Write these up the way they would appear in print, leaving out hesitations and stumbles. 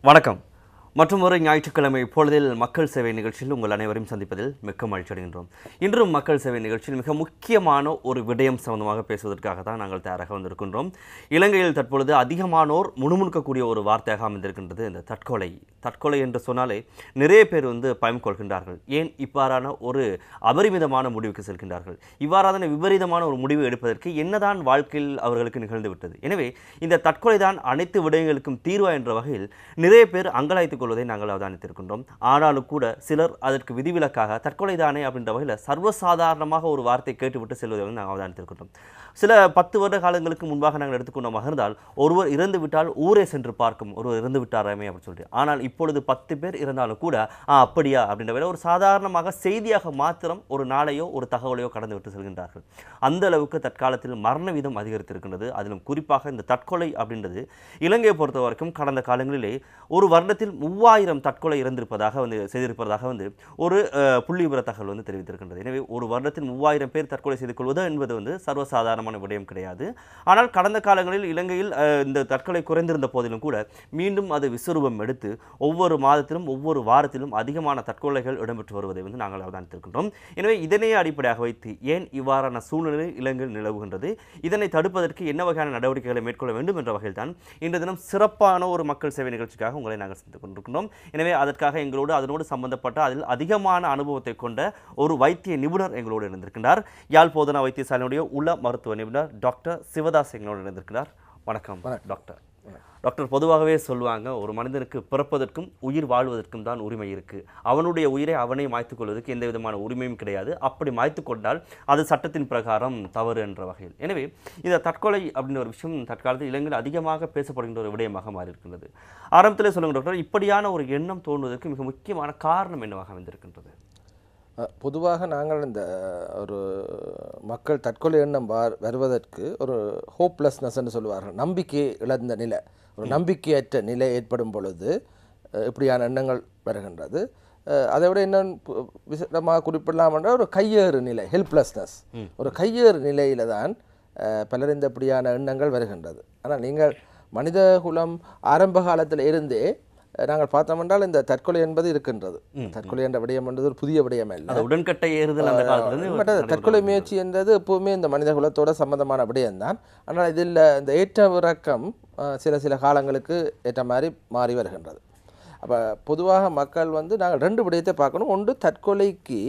வணக்கம். மற்றும் ஒரு ஞாயிற்றுக்கிழமை பொழுதில் மக்கள் சேவை நிகழ்ச்சியில் உங்கள் அனைவரையும் சந்திப்பதில் மிக்க மகிழ்ச்சி அடைகின்றோம். இன்றும் மக்கள் சேவை நிகழ்ச்சியில் மிக முக்கியமான ஒரு விடயம் சம்பந்தமாக பேசுவதற்காக தான் நாங்கள் தயாராக வந்திருக்கின்றோம். இலங்கையில் தற்பொழுது அதிகமானோர் முணுமுணுக்கக்கூடிய ஒரு வார்த்தையாக அமைந்திருக்கின்றது இந்த தற்கொலை. தற்கொலை என்று சொன்னாலே நிறைய பேர் பயம் கொள்கின்றார்கள். ஏன் இவ்வாறான ஒரு அபரிமிதமான முடிவுக்கு செல்கின்றார்கள்? இவ்வாறான விபரீதமான ஒரு முடிவு எடுப்பதற்கு என்னதான் வாழ்க்கையில் அவர்களுக்கு நிகழ்ந்து விட்டது? எனவே இந்த தற்கொலை தான் அனைத்து விடயங்களுக்கும் தீர்வா என்ற வகையில் நிறைய பேர் அங்கலாய்த்துக் கொள்வதை நாங்கள் அவதானித்திருக்கின்றோம். ஆனாலும் கூட சிலர் அதற்கு விதிவிலக்காக தற்கொலை தானே அப்படின்ற வகையில் சர்வசாதாரணமாக ஒரு வார்த்தை கேட்டுவிட்டு செல்வதை நாங்கள் அவதானித்திருக்கின்றோம். சில 10 வருட காலங்களுக்கு முன்பாக நாங்கள் எடுத்துக்கொண்டோமாக இருந்தால் ஒருவர் இறந்து விட்டால் ஊரே சென்று பார்க்கும், ஒருவர் இறந்து விட்டாராமே அப்படின்னு சொல்லிட்டு. ஆனால் இப்பொழுது 10 பேர் இருந்தாலும் கூட அப்படியா அப்படின்ற வகையில் ஒரு சாதாரணமாக செய்தியாக மாத்திரம் ஒரு நாளையோ ஒரு தகவலையோ கடந்து விட்டு செல்கின்றார்கள். அந்த அளவுக்கு தற்காலத்தில் மரண வீதம் அதிகரித்திருக்கின்றது. அதிலும் குறிப்பாக இந்த தற்கொலை அப்படின்றது இலங்கையை பொறுத்த வரைக்கும் கடந்த காலங்களிலே ஒரு வருடத்தில் 3000 தற்கொலை இறந்திருப்பதாக செய்திருப்பதாக ஒரு புள்ளி விவர தகவல் தெரிவித்திருக்கின்றது. எனவே ஒரு வருடத்தில் 3000 பேர் தற்கொலை செய்து கொள்வது என்பது சர்வசாதாரணமான விடயம் கிடையாது. ஆனால் கடந்த காலங்களில் இலங்கையில் இந்த தற்கொலை குறைந்திருந்த போதிலும் கூட மீண்டும் அது விஸ்வரூபம் எடுத்து ஒவ்வொரு மாதத்திலும் ஒவ்வொரு வாரத்திலும் அதிகமான தற்கொலைகள் இடம்பெற்று வருவதை நாங்கள் அவதானித்திருக்கின்றோம். எனவே இதனையே அடிப்படையாக வைத்து ஏன் இவ்வாறான சூழ்நிலை இலங்கையில் நிலவுகின்றது, இதனை தடுப்பதற்கு என்ன வகையான நடவடிக்கைகளை மேற்கொள்ள வேண்டும் என்ற வகையில் தான் இன்று தினம் சிறப்பான ஒரு மக்கள் சேவை நிகழ்ச்சிக்காக உங்களை நாங்கள் சந்தித்துக் கொண்டிருக்கின்றோம். எனவே அதற்காக எங்களோடு அதனோடு சம்பந்தப்பட்ட அதில் அதிகமான அனுபவத்தை கொண்ட ஒரு வைத்திய நிபுணர் எங்களோடு இருந்திருக்கின்றார். யாழ் போதனா வைத்தியசாலையுடைய உள மருத்துவ நிபுணர் டாக்டர் சிவதாஸ் எங்களோடு இருந்திருக்கிறார். வணக்கம் டாக்டர். டாக்டர், பொதுவாகவே சொல்லுவாங்க, ஒரு மனிதனுக்கு பிறப்பதற்கும் உயிர் வாழ்வதற்கும் தான் உரிமை இருக்குது. அவனுடைய உயிரை அவனை மாய்த்துக் கொள்வதற்கு எந்த விதமான உரிமையும் கிடையாது. அப்படி மாய்த்து கொண்டால் அது சட்டத்தின் பிரகாரம் தவறு என்ற வகையில். எனவே இந்த தற்கொலை அப்படின்ற ஒரு விஷயம் தற்காலத்தில் இலங்கையில் அதிகமாக பேசப்படுகின்ற ஒரு விடயமாக மாறி இருக்கின்றது. ஆரம்பத்தில் சொல்லுங்க டாக்டர், இப்படியான ஒரு எண்ணம் தோன்றுவதற்கு மிக முக்கியமான காரணம் என்னவாக அமைந்திருக்கின்றது? பொதுவாக நாங்கள் இந்த ஒரு மக்கள் தற்கொலை எண்ணம் வருவதற்கு ஒரு ஹோப்லெஸ்னஸ்ன்னு சொல்லுவார்கள், நம்பிக்கை இழந்த நிலை, ஒரு நம்பிக்கையற்ற நிலை ஏற்படும் பொழுது இப்படியான எண்ணங்கள் வருகின்றது. அதை விட இன்னும் விசேடமாக குறிப்பிடலாம் என்ற ஒரு கையேறு நிலை, ஹெல்ப்லெஸ்னஸ், ஒரு கையேறு நிலையில தான் பலர் இந்த இப்படியான எண்ணங்கள் வருகின்றது. ஆனால் நீங்கள் மனித குலம் ஆரம்ப காலத்தில் இருந்தே நாங்கள் பார்த்தோம் என்றால் இந்த தற்கொலை என்பது இருக்கின்றது. தற்கொலை என்ற விடயம் என்பது ஒரு புதிய விடயம் அல்ல. உடன்கட்டை ஏறுதல் அந்த காலத்தில் தற்கொலை முயற்சி என்றது எப்பவுமே இந்த மனித குலத்தோட சம்பந்தமான விடயம்தான். ஆனால் இதில் இந்த ஏற்ற இறக்கம் சில காலங்களுக்கு ஏற்ற மாதிரி மாறி வருகின்றது. அப்போ பொதுவாக மக்கள் நாங்கள் 2 விடயத்தை பார்க்கணும். ஒன்று, தற்கொலைக்கு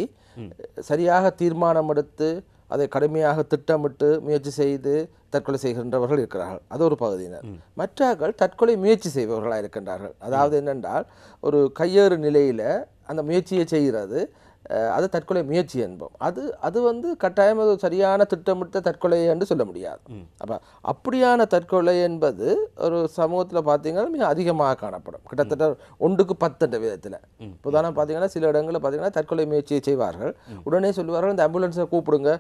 சரியாக தீர்மானம் எடுத்து அதை கடுமையாக திட்டமிட்டு முயற்சி செய்து தற்கொலை செய்கின்றவர்கள் இருக்கிறார்கள், அது ஒரு பகுதியினர். மற்றவர்கள் தற்கொலை முயற்சி செய்பவர்களாக இருக்கின்றார்கள். அதாவது என்னென்றால் ஒரு கையேறு நிலையில் அந்த முயற்சியை செய்கிறது, அது தற்கொலை முயற்சி என்போம். அது கட்டாயம் அது சரியான திட்டமிட்ட தற்கொலை என்று சொல்ல முடியாது. அப்போ அப்படியான தற்கொலை என்பது ஒரு சமூகத்தில் பார்த்தீங்கன்னா மிக அதிகமாக காணப்படும். கிட்டத்தட்ட 1க்கு 10 விதத்தில். உதாரணம் பார்த்தீங்கன்னா சில இடங்களில் பார்த்தீங்கன்னா தற்கொலை முயற்சியை செய்வார்கள், உடனே சொல்லுவார்கள் இந்த ஆம்புலன்ஸை கூப்பிடுங்க,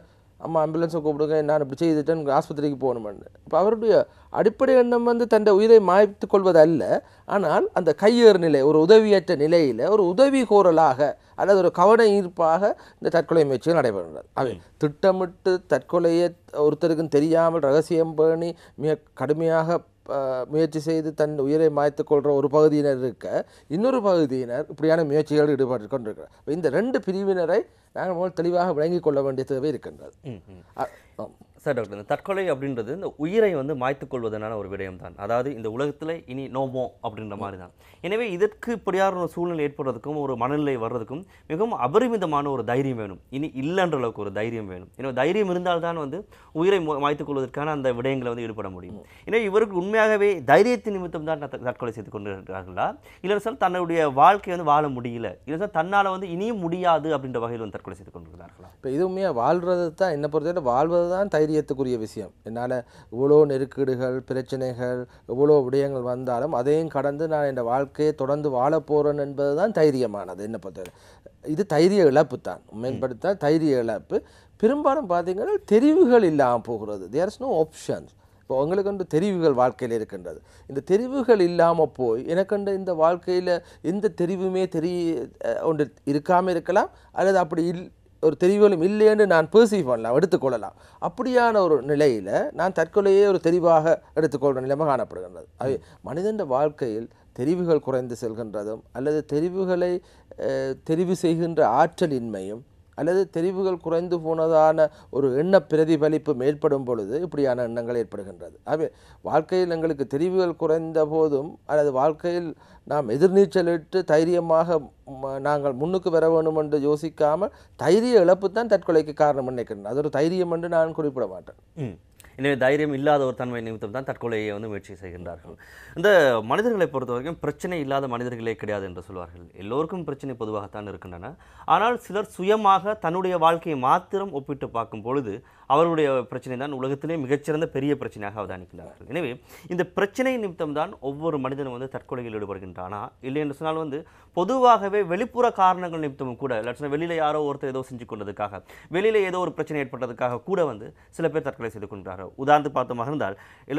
அம்மா ஆம்புலன்ஸை கூப்பிடுங்க, நான் இப்படி செய்துட்டேன், ஆஸ்பத்திரிக்கு போகணுமென்னு. இப்போ அவருடைய அடிப்படை எண்ணம் தன்னுடைய உயிரை மாய்த்து கொள்வது அல்ல, ஆனால் அந்த கையேறு நிலை, ஒரு உதவியற்ற நிலையில் ஒரு உதவி கோரலாக அல்லது ஒரு கவன ஈர்ப்பாக இந்த தற்கொலை முயற்சிகள் நடைபெறுகிறது. அவை திட்டமிட்டு தற்கொலையை ஒருத்தருக்கும் தெரியாமல் ரகசியம் பேணி மிக கடுமையாக முயற்சி செய்து தன் உயிரை மாய்த்து கொள்கிற ஒரு பகுதியினர் இருக்க, இன்னொரு பகுதியினர் இப்படியான முயற்சிகள் ஈடுபட்டு கொண்டிருக்கிறார். இந்த 2 பிரிவினரை நாங்கள் முதல் தெளிவாக விளங்கிக் கொள்ள வேண்டிய தேவை இருக்கின்றது. சார் டாக்டர், இந்த தற்கொலை அப்படின்றது இந்த உயிரை மாய்த்துக் கொள்வதனான ஒரு விடயம் தான். அதாவது இந்த உலகத்தில் இனி நோமோ அப்படின்ற மாதிரி தான். எனவே இதற்கு இப்படியான ஒரு சூழ்நிலை ஏற்படுறதுக்கும் ஒரு மனநிலை வர்றதுக்கும் மிகவும் அபரிமிதமான ஒரு தைரியம் வேணும். இனி இல்லைன்ற அளவுக்கு ஒரு தைரியம் வேணும். எனவே தைரியம் இருந்தால்தான் உயிரை மாய்த்துக் கொள்வதற்கான அந்த விடயங்களை ஈடுபட முடியும். எனவே இவருக்கு உண்மையாகவே தைரியத்தின் நிமித்தம் தான் தற்கொலை செய்து கொண்டிருக்கிறார்களா, இல்லை சார் தன்னுடைய வாழ்க்கையை வாழ முடியல, இல்லை சார் தன்னால் இனியும் முடியாது அப்படின்ற வகையில் தற்கொலை செய்து கொண்டிருக்கிறார்களா? இப்போ இது உண்மையாக வாழ்றது தான், என்னை பொறுத்தவரை வாழ்வது தான் தைரியத்துக்குரிய விஷயம். என்னால் இவ்வளோ நெருக்கீடுகள், பிரச்சனைகள், இவ்வளோ விடயங்கள் வந்தாலும் அதையும் கடந்து நான் என் வாழ்க்கையை தொடர்ந்து வாழ போகிறேன் என்பது தான் தைரியமானது. என்னை பொறுத்தவரை இது தைரிய இழப்பு தான், மேம்படுத்த தைரிய இழப்பு. பெரும்பாலும் பார்த்தீங்கன்னா தெரிவுகள் இல்லாமல் போகிறது. There is no options. இப்போ உங்களுக்கு தெரிவுகள் வாழ்க்கையில் இருக்கின்றது. இந்த தெரிவுகள் இல்லாமல் போய் எனக்கு இந்த வாழ்க்கையில் எந்த தெரிவுமே ஒன்று இருக்காமல் இருக்கலாம், அல்லது அப்படி ஒரு தெரிவுகளும் இல்லைன்னு நான் பெர்சீவ் பண்ணலாம், எடுத்துக்கொள்ளலாம். அப்படியான ஒரு நிலையில் நான் தற்கொலையே ஒரு தெரிவாக எடுத்துக்கொள்கிற நிலைமை காணப்படுகின்றது. அது மனிதன் வாழ்க்கையில் தெரிவுகள் குறைந்து செல்கின்றதும் அல்லது தெரிவுகளை தெரிவு செய்கின்ற ஆற்றலின்மையும் அல்லது தெரிவுகள் குறைந்து போனதான ஒரு எண்ண பிரதிபலிப்பு ஏற்படும் பொழுது இப்படியான எண்ணங்கள் ஏற்படுகின்றது. ஆகவே வாழ்க்கையில் எங்களுக்கு தெரிவுகள் குறைந்த போதும் அல்லது வாழ்க்கையில் நாம் எதிர்நீச்சலிட்டு தைரியமாக நாங்கள் முன்னுக்கு வர வேண்டும் என்று யோசிக்காமல் தைரிய இழப்பு தான் தற்கொலைக்கு காரணம் நினைக்கிறேன். அது ஒரு தைரியம் என்று நான் குறிப்பிட மாட்டேன். எனவே தைரியம் இல்லாத ஒரு தன்மை நிமித்தம் தான் தற்கொலையை முயற்சி செய்கின்றார்கள். இந்த மனிதர்களை பொறுத்த வரைக்கும் பிரச்சனை இல்லாத மனிதர்களே கிடையாது என்று சொல்வார்கள். எல்லோருக்கும் பிரச்சனை பொதுவாகத்தான் இருக்கின்றன. ஆனால் சிலர் சுயமாக தன்னுடைய வாழ்க்கையை மாத்திரம் ஒப்பிட்டு பார்க்கும் பொழுது அவர்களுடைய பிரச்சனை தான் உலகத்திலே மிகச்சிறந்த பெரிய பிரச்சனையாக அவதானிக்கிறார்கள். எனவே இந்த பிரச்சனை நிமித்தம் தான் ஒவ்வொரு மனிதனும் தற்கொலையில் ஈடுபடுகின்றானா இல்லை என்று சொன்னால் பொதுவாகவே வெளிப்புற காரணங்கள் நிமித்தமும் கூட இல்லாட்டினா வெளியில யாரோ ஒருத்தர் ஏதோ செஞ்சு கொண்டதுக்காக வெளியில ஏதோ ஒரு பிரச்சனை ஏற்பட்டதுக்காக கூட சில பேர் தற்கொலை செய்து கொண்டார்கள். உதாரணத்துக்கு பார்த்தமாக இருந்தால்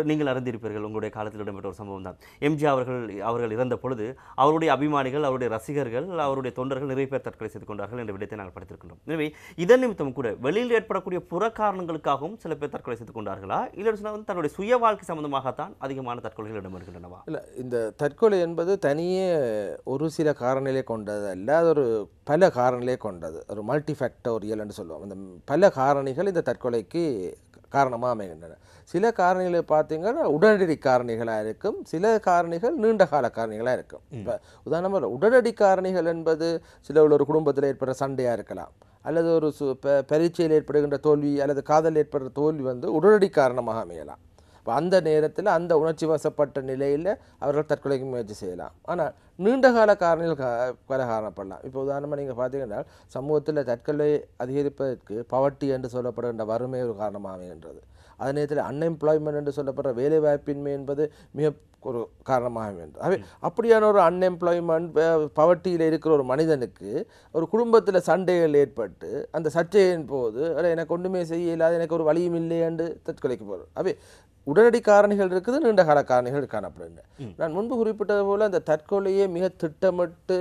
நீங்கள் அறிந்திருப்பீர்கள், உங்களுடைய காலத்தில் இடம்பெற்ற ஒரு சம்பவம் தான். எம்ஜி அவர்கள் இறந்த பொழுது அவருடைய அபிமானிகள், அவருடைய ரசிகர்கள், அவருடைய தொண்டர்கள் நிறைய பேர் தற்கொலை செய்து கொண்டார்கள் என்ற விடயத்தை நாங்கள் படித்திருக்கின்றோம். எனவே இதன் நிமித்தம் கூட வெளியில் ஏற்படக்கூடிய புற காரணங்களுக்காகவும் சில பேர் தற்கொலை செய்து கொண்டார்களா இல்லை தன்னுடைய சுய வாழ்க்கை சம்பந்தமாகத்தான் அதிகமான தற்கொலைகள் இடம்பெறுகின்றனவா? இல்லை, இந்த தற்கொலை என்பது தனியே ஒரு சில காரணிலே கொண்டது அல்ல, அது ஒரு பல காரணிலே கொண்டது, ஒரு மல்டி ஃபேக்டோரியல் என்று சொல்லுவோம். அந்த பல காரணிகள் இந்த தற்கொலைக்கு காரணமாக அமைகின்றன. சில காரணிகளை பார்த்தீங்கன்னா உடனடி காரணிகளாக இருக்கும், சில காரணிகள் நீண்ட கால காரணிகளாக இருக்கும். இப்போ உதாரணமாக உடனடி காரணிகள் என்பது சில ஒரு குடும்பத்தில் ஏற்படுற சண்டையாக இருக்கலாம், அல்லது ஒரு பரீட்சையில் ஏற்படுகின்ற தோல்வி அல்லது காதல் ஏற்படுற தோல்வி உடனடி காரணமாக அமையலாம். இப்போ அந்த நேரத்தில் அந்த உணர்ச்சி வசப்பட்ட நிலையில் அவர்கள் தற்கொலைக்கு முயற்சி செய்யலாம். ஆனால் நீண்டகால காரணிகள் பல காரணப்படலாம். இப்போ உதாரணமாக நீங்கள் பார்த்தீங்கன்னா சமூகத்தில் தற்கொலை அதிகரிப்பதற்கு பவர்ட்டி என்று சொல்லப்படுகின்ற வறுமை ஒரு காரணமாக அமைகின்றது. அதே நேரத்தில் அன்எம்ப்ளாய்மெண்ட் என்று சொல்லப்படுற வேலைவாய்ப்பின்மை என்பது மிக ஒரு காரணமாக அமைகின்றது. அவை அப்படியான ஒரு அன்எம்ப்ளாய்மெண்ட் பவர்ட்டியில் இருக்கிற ஒரு மனிதனுக்கு ஒரு குடும்பத்தில் சண்டைகள் ஏற்பட்டு அந்த சர்ச்சையின் போது எனக்கு ஒன்றுமே செய்ய இல்லாத எனக்கு ஒரு வழியும் இல்லை என்று தற்கொலைக்கு போகிறது. அவை உடனடி காரணிகள் இருக்குது, நீண்ட கால காரணிகள் காணப்படுகின்றன. நான் முன்பு குறிப்பிட்டது போல் அந்த தற்கொலையை மிக திட்டமிட்டு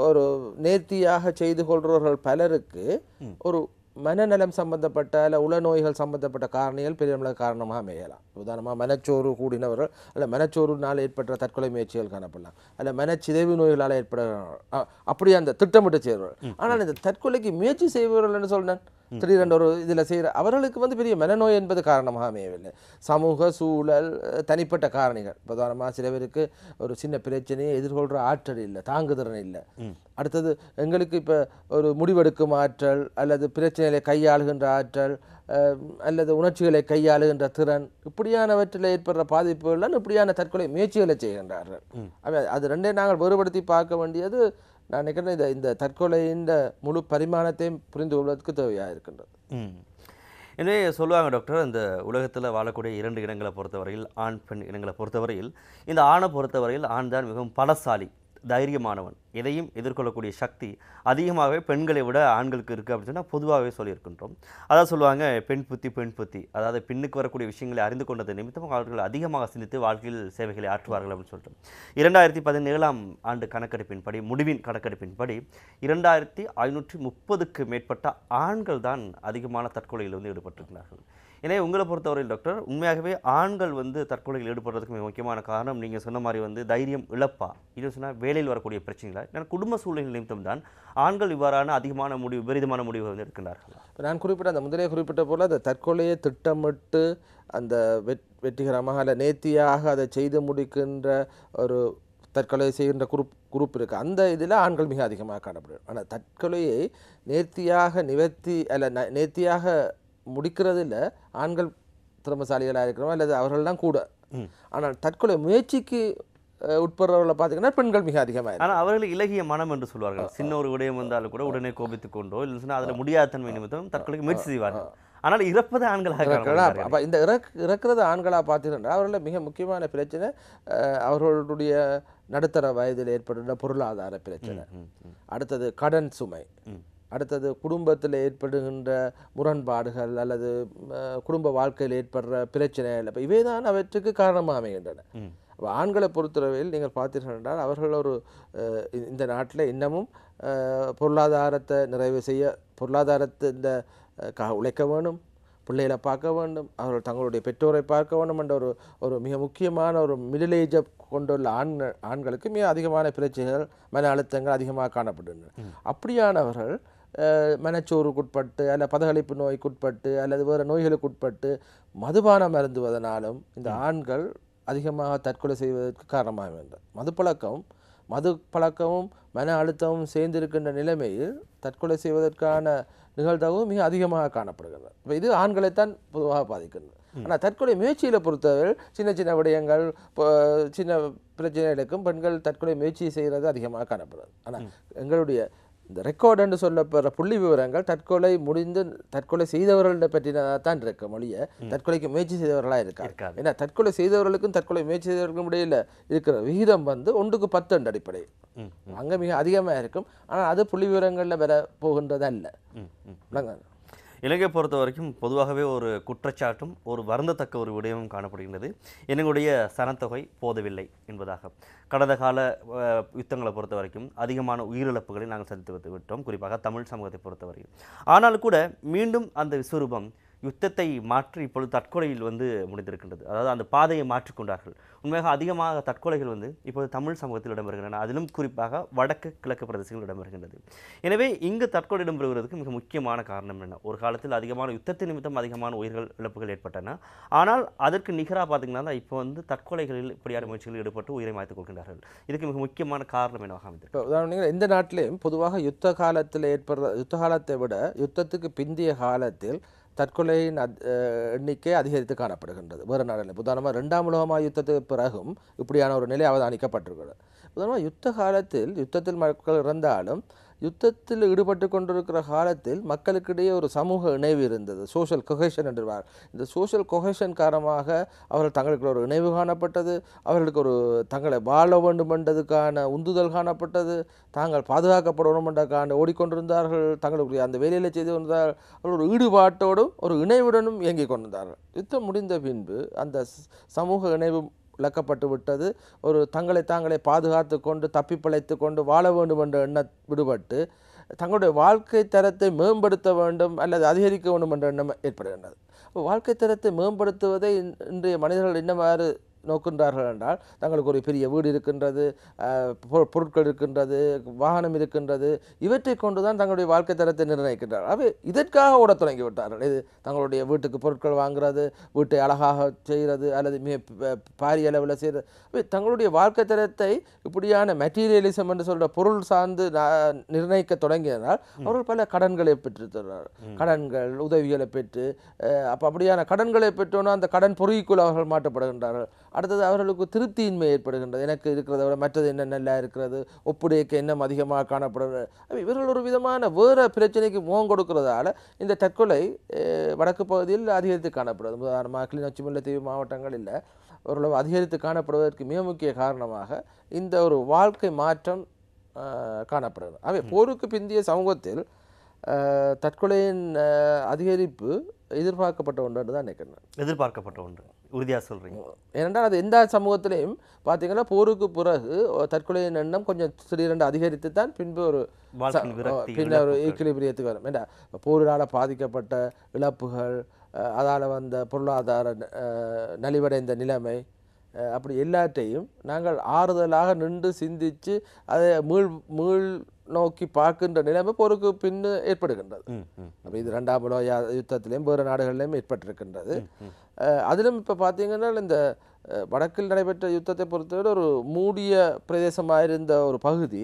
ஒரு நேர்த்தியாக செய்து கொள்கிறவர்கள் பலருக்கு ஒரு மனநலம் சம்பந்தப்பட்ட அல்ல உளநோய்கள் சம்பந்தப்பட்ட காரணிகள் பெரிய காரணமாக அமையலாம். உதாரணமாக மனச்சோறு கூடினவர்கள் அல்ல மனச்சோறுனால் ஏற்பட்ட தற்கொலை முயற்சிகள் காணப்படலாம், அல்ல மனச்சிதைவு நோய்களால் ஏற்பட அப்படி அந்த திட்டமிட்டு செய்வார்கள். ஆனால் இந்த தற்கொலைக்கு முயற்சி செய்பவர்கள் என்று சொன்னேன் திடீரென்று ஒரு இதில் செய்கிற அவர்களுக்கு பெரிய மனநோய் என்பது காரணமாக அமையவில்லை. சமூக சூழல், தனிப்பட்ட காரணிகள். உதாரணமாக சில பேருக்கு ஒரு சின்ன பிரச்சனையை எதிர்கொள்கிற ஆற்றல் இல்லை, தாங்குதிறன் இல்லை. அடுத்தது எங்களுக்கு இப்போ ஒரு முடிவெடுக்கும் ஆற்றல் அல்லது பிரச்சனைகளை கையாளுகின்ற ஆற்றல் அல்லது உணர்ச்சிகளை கையாளுகின்ற திறன், இப்படியானவற்றில் ஏற்படுற பாதிப்புகள் இப்படியான தற்கொலை முயற்சிகளை செய்கின்றார்கள். அது ரெண்டே நாங்கள் வேறுபடுத்தி பார்க்க வேண்டியது நான் நினைக்கிறேன் இந்த தற்கொலையின் முழு பரிமாணத்தையும் புரிந்து கொள்வதற்கு தேவையாக இருக்கின்றது. எனவே சொல்லுவாங்க டாக்டர், இந்த உலகத்தில் வாழக்கூடிய 2 இனங்களை பொறுத்தவரையில், ஆண் பெண் இனங்களை பொறுத்தவரையில், இந்த ஆணை பொறுத்தவரையில் ஆண் தான் மிகவும் பலசாலி, தைரியமானவன், எதையும் எதிர்கொள்ளக்கூடிய சக்தி அதிகமாகவே பெண்களை விட ஆண்களுக்கு இருக்குது அப்படின்னு சொன்னால் பொதுவாகவே சொல்லியிருக்கின்றோம். அதாவது சொல்லுவாங்க பெண் புத்தி, அதாவது பெண்ணுக்கு வரக்கூடிய விஷயங்களை அறிந்து கொண்டது நிமித்தம் அவர்கள் அதிகமாக சிந்தித்து வாழ்க்கையில் சேவைகளை ஆற்றுவார்கள் அப்படின்னு சொல்லிட்டு 2017ஆம் ஆண்டு கணக்கெடுப்பின்படி, முடிவின் கணக்கெடுப்பின்படி 2530க்கு மேற்பட்ட ஆண்கள் தான் அதிகமான தற்கொலையில் ஈடுபட்டிருக்கிறார்கள். எனவே உங்களை பொறுத்தவரையில் டாக்டர், உண்மையாகவே ஆண்கள் தற்கொலையில் ஈடுபடுறதுக்கு மிக முக்கியமான காரணம் நீங்கள் சொன்ன மாதிரி தைரியம் இழப்பா, இது சொன்னால் வேலையில் வரக்கூடிய பிரச்சனைகளா, ஏன்னா குடும்ப சூழ்நிலை நிமித்தம் தான் ஆண்கள் இவ்வாறான அதிகமான விபரீதமான முடிவு எடுக்கிறார்கள்? நான் குறிப்பிட்ட அந்த முதலே குறிப்பிட்ட போல் அந்த தற்கொலையை திட்டமிட்டு அந்த வெற்றிகரமாக அல்ல நேர்த்தியாக அதை செய்து முடிக்கின்ற ஒரு தற்கொலை செய்கின்ற குரூப் இருக்குது. அந்த இதில் ஆண்கள் மிக அதிகமாக காணப்படும். ஆனால் தற்கொலையை நேர்த்தியாக நிவர்த்தி அல்ல நேர்த்தியாக முடிக்கிறதுல ஆண்கள் திறமசாலிகளாக இருக்கிறோம் அல்லது அவர்கள் தான் கூட. ஆனால் தற்கொலை முயற்சிக்கு உட்படுறவர்களை பார்த்தீங்கன்னா பெண்கள் மிக அதிகமாக. ஆனால் அவர்கள் இலகிய மனம் என்று சொல்வார்கள். சின்ன ஒரு விடயம் வந்தாலும் கூட உடனே கோபித்து கொண்டோ இல்லை சொன்னால் அதில் முடியாத தன்மை நிமித்தம் தற்கொலைக்கு முயற்சி செய்வார்கள். ஆனால் இறப்பது ஆண்களாக. அப்போ இந்த இறக்கிறது ஆண்களாக பார்த்தீங்கன்னா அவர்களில் மிக முக்கியமான பிரச்சனை அவர்களுடைய நடுத்தர வயதில் ஏற்படுகின்ற பொருளாதார பிரச்சனை, அடுத்தது கடன் சுமை, அடுத்தது குடும்பத்தில் ஏற்படுகின்ற முரண்பாடுகள் அல்லது குடும்ப வாழ்க்கையில் ஏற்படுற பிரச்சனைகள். இப்போ இவை தான் அவற்றுக்கு காரணமாக அமைகின்றன. அப்போ ஆண்களை பொறுத்தளவில் நீங்கள் பார்த்தீர்கள் என்றால் அவர்கள் ஒரு இந்த நாட்டில் இன்னமும் பொருளாதாரத்தை நிறைவு செய்ய பொருளாதாரத்தை இந்த உழைக்க வேணும், பிள்ளைகளை பார்க்க வேண்டும், அவர்கள் தங்களுடைய பெற்றோரை பார்க்க வேண்டும் என்ற ஒரு மிக முக்கியமான ஒரு மிடில் ஏஜை கொண்டுள்ள ஆண்களுக்கு மிக அதிகமான பிரச்சனைகள், மன அழுத்தங்கள் அதிகமாக காணப்படுகின்றன. அப்படியானவர்கள் மனச்சோறுக்குட்பட்டு அல்ல பதகளிப்பு நோய்க்குட்பட்டு அல்லது வேறு நோய்களுக்குட்பட்டு மதுபானம் அருந்துவதனாலும் இந்த ஆண்கள் அதிகமாக தற்கொலை செய்வதற்கு காரணமாக வேண்டும். மது பழக்கமும் மன அழுத்தமும் சேர்ந்திருக்கின்ற நிலைமையில் தற்கொலை செய்வதற்கான நிகழ்தகவு மிக அதிகமாக காணப்படுகிறது. இப்போ இது ஆண்களைத்தான் பொதுவாக பாதிக்கின்றது. ஆனால் தற்கொலை முயற்சியில் பொறுத்தவரை சின்ன சின்ன விடயங்கள், சின்ன பிரச்சனைகளுக்கும் பெண்கள் தற்கொலை முயற்சி செய்கிறது அதிகமாக காணப்படுறது. ஆனால் எங்களுடைய இந்த ரெக்கார்டு என்று சொல்லப்படுற புள்ளி விவரங்கள் தற்கொலை செய்தவர்களை பற்றினதான் இருக்க மொழிய தற்கொலைக்கு முயற்சி செய்தவர்களாக இருக்காது. ஏன்னா தற்கொலை செய்தவர்களுக்கும் தற்கொலை முயற்சி செய்தவர்களுக்கும் இடையில இருக்கிற விகிதம் 1க்கு 10 என்ற அடிப்படை அங்கே மிக அதிகமாக இருக்கும். ஆனால் அது புள்ளி விவரங்களில் வர போகின்றது அல்ல. இலங்கை பொறுத்த வரைக்கும் பொதுவாகவே ஒரு குற்றச்சாட்டும் ஒரு வருந்தத்தக்க ஒரு விடயமும் காணப்படுகின்றது. எங்களுடைய சனத்தொகை போதவில்லை என்பதாக. கடந்த கால யுத்தங்களை பொறுத்த வரைக்கும் அதிகமான உயிரிழப்புகளை நாங்கள் சந்தித்து விட்டோம், குறிப்பாக தமிழ் சமூகத்தை பொறுத்தவரையும். ஆனால் கூட மீண்டும் அந்த விஸ்வரூபம் யுத்தத்தை மாற்றி இப்பொழுது தற்கொலையில் முடிந்திருக்கின்றது. அதாவது அந்த பாதையை மாற்றிக்கொண்டார்கள். உண்மையாக அதிகமாக தற்கொலைகள் இப்போது தமிழ் சமூகத்தில் இடம்பெறுகின்றன, அதிலும் குறிப்பாக வடக்கு கிழக்கு பிரதேசங்கள் இடம்பெறுகின்றது. எனவே இங்கு தற்கொலை இடம்பெறுவதற்கு மிக முக்கியமான காரணம் என்ன? ஒரு காலத்தில் அதிகமான யுத்தத்தின் நிமித்தம் அதிகமான உயிர்கள் இழப்புகள் ஏற்பட்டன. ஆனால் அதற்கு நிகராக பார்த்தீங்கன்னா இப்போ தற்கொலைகளில் இப்படியான முயற்சிகளில் ஈடுபட்டு உயிரை மாய்த்துக் கொள்கின்றார்கள். இதுக்கு மிக முக்கியமான காரணம் என்னவாக அமைந்திருக்கு? உதாரணம், எந்த நாட்டிலையும் பொதுவாக யுத்த காலத்தில் ஏற்படுற யுத்த காலத்தை விட யுத்தத்துக்கு பிந்திய காலத்தில் தற்கொலையின் எண்ணிக்கை அதிகரித்து காணப்படுகின்றது. வேறு நாடுகளில் உதாரணமாக 2ஆம் உலக யுத்தத்துக்கு பிறகும் இப்படியான ஒரு நிலை அவதானிக்கப்பட்டிருக்கிறது. உதாரணமாக யுத்தத்தில் மக்கள் இறந்தாலும் யுத்தத்தில் ஈடுபட்டு கொண்டிருக்கிற காலத்தில் மக்களுக்கிடையே ஒரு சமூக இணைவு இருந்தது, சோஷியல் கொஹேஷன் என்றார். இந்த சோஷியல் கொஹேஷன் காரணமாக அவர்கள் தங்களுக்கு ஒரு இணைவு காணப்பட்டது, அவர்களுக்கு ஒரு தங்களை வாழ வேண்டும் என்றதுக்கான உந்துதல் காணப்பட்டது, தாங்கள் பாதுகாக்கப்படணும் என்றதுக்கான ஓடிக்கொண்டிருந்தார்கள், தங்களுடைய அந்த வேலையில் செய்து கொண்டிருந்தார்கள், அவர்கள் ஒரு ஈடுபாட்டோடும் ஒரு இணைவுடனும் இயங்கிக் கொண்டிருந்தார்கள். யுத்தம் முடிந்த பின்பு அந்த சமூக இணைவு இழக்கப்பட்டு விட்டது. ஒரு தாங்களே பாதுகாத்து கொண்டு தப்பி பிழைத்து கொண்டு வாழ வேண்டும் என்ற எண்ணம் விடுபட்டு தங்களுடைய வாழ்க்கை தரத்தை மேம்படுத்த வேண்டும் அல்லது அதிகரிக்க வேண்டும் என்ற எண்ணம் ஏற்படுகின்றது. வாழ்க்கை தரத்தை மேம்படுத்துவதை இன்றைய மனிதர்கள் என்னவாறு நோக்கின்றார்கள் என்றால், தங்களுக்கு ஒரு பெரிய வீடு இருக்கின்றது, பொருட்கள் இருக்கின்றது, வாகனம் இருக்கின்றது, இவற்றை கொண்டுதான் தங்களுடைய வாழ்க்கை தரத்தை நிர்ணயிக்கின்றார்கள். அவை இதற்காக ஓட தொடங்கி விட்டார்கள். இது தங்களுடைய வீட்டுக்கு பொருட்கள் வாங்குறது, வீட்டை அழகாக செய்கிறது அல்லது மிக பாரிய அளவில் செய்கிறது. அவை தங்களுடைய வாழ்க்கை தரத்தை இப்படியான மெட்டீரியலிசம் என்று சொல்கிற பொருள் சார்ந்து நிர்ணயிக்க தொடங்கியதனால் அவர்கள் பல கடன்களை பெற்றுத்தருகிறார்கள். கடன்கள் உதவிகளை பெற்று அப்படியான கடன்களை பெற்றோன்னா அந்த கடன் பொறிக்குள் அவர்கள் மாற்றப்படுகின்றார்கள். அடுத்தது அவர்களுக்கு திருப்தியின்மை ஏற்படுகின்றது. எனக்கு இருக்கிறத விட மற்றது என்ன நல்லா இருக்கிறது, ஒப்புடைக்கு என்ன அதிகமாக காணப்படுகிறது. இவர்கள் ஒரு விதமான வேறு பிரச்சனைக்கு முகம் கொடுக்கிறதால இந்த தற்கொலை வடக்கு பகுதியில் அதிகரித்து காணப்படுது. உதாரணமாக கிளிநொச்சி, முல்லைத்தீவு மாவட்டங்களில் ஓரளவு அதிகரித்து காணப்படுவதற்கு மிக முக்கிய காரணமாக இந்த ஒரு வாழ்க்கை மாற்றம் காணப்படுகிறது. அவை போருக்கு பிந்திய சமூகத்தில் தற்கொலையின் அதிகரிப்பு எதிர்பார்க்கப்பட்ட ஒன்று தான் நினைக்கிறேன். எதிர்பார்க்கப்பட்ட ஒன்று உறுதியாக சொல்கிறீங்க. ஏனென்றால் அது எந்த சமூகத்திலையும் பார்த்தீங்கன்னா போருக்கு பிறகு தற்கொலையின் எண்ணம் கொஞ்சம் திடீரென்று அதிகரித்து தான் பின்பு ஒரு ஈக்குலிபிரியத்துக்கு வரும். ஏன்னா போரினால் பாதிக்கப்பட்ட இழப்புகள், அதால் வந்த பொருளாதார நலிவடைந்த நிலைமை, அப்படி எல்லாத்தையும் நாங்கள் ஆறுதலாக நின்று சிந்தித்து அதை மீள் நோக்கி பார்க்கின்ற நிலைமை போருக்கு பின்னு ஏற்படுகின்றது. அப்போ இது 2ஆம் உலக யுத்தத்திலையும் வேறு நாடுகளிலையும் ஏற்பட்டிருக்கின்றது. அதிலும் இப்போ பார்த்தீங்கன்னா இந்த வடக்கில் நடைபெற்ற யுத்தத்தை பொறுத்தவரை ஒரு மூடிய பிரதேசமாக இருந்த ஒரு பகுதி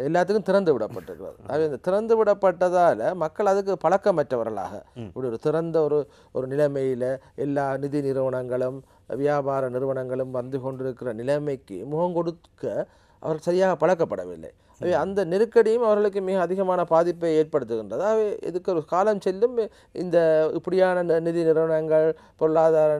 எல்லாத்துக்கும் திறந்து விடப்பட்டிருக்கிறது. அது இந்த திறந்து விடப்பட்டதால் மக்கள் அதுக்கு பழக்கமற்றவர்களாக இப்படி ஒரு திறந்த ஒரு நிலைமையில் எல்லா நிதி நிறுவனங்களும் வியாபார நிறுவனங்களும் வந்து கொண்டிருக்கிற நிலைமைக்கு முகம் கொடுக்க அவர் சரியாக பழக்கப்படவில்லை. அந்த நெருக்கடியும் அவர்களுக்கு மிக அதிகமான பாதிப்பை ஏற்படுத்துகின்றது. இதுக்கு ஒரு காலம் செல்லும் இந்த இப்படியான நிதி நிறுவனங்கள், பொருளாதார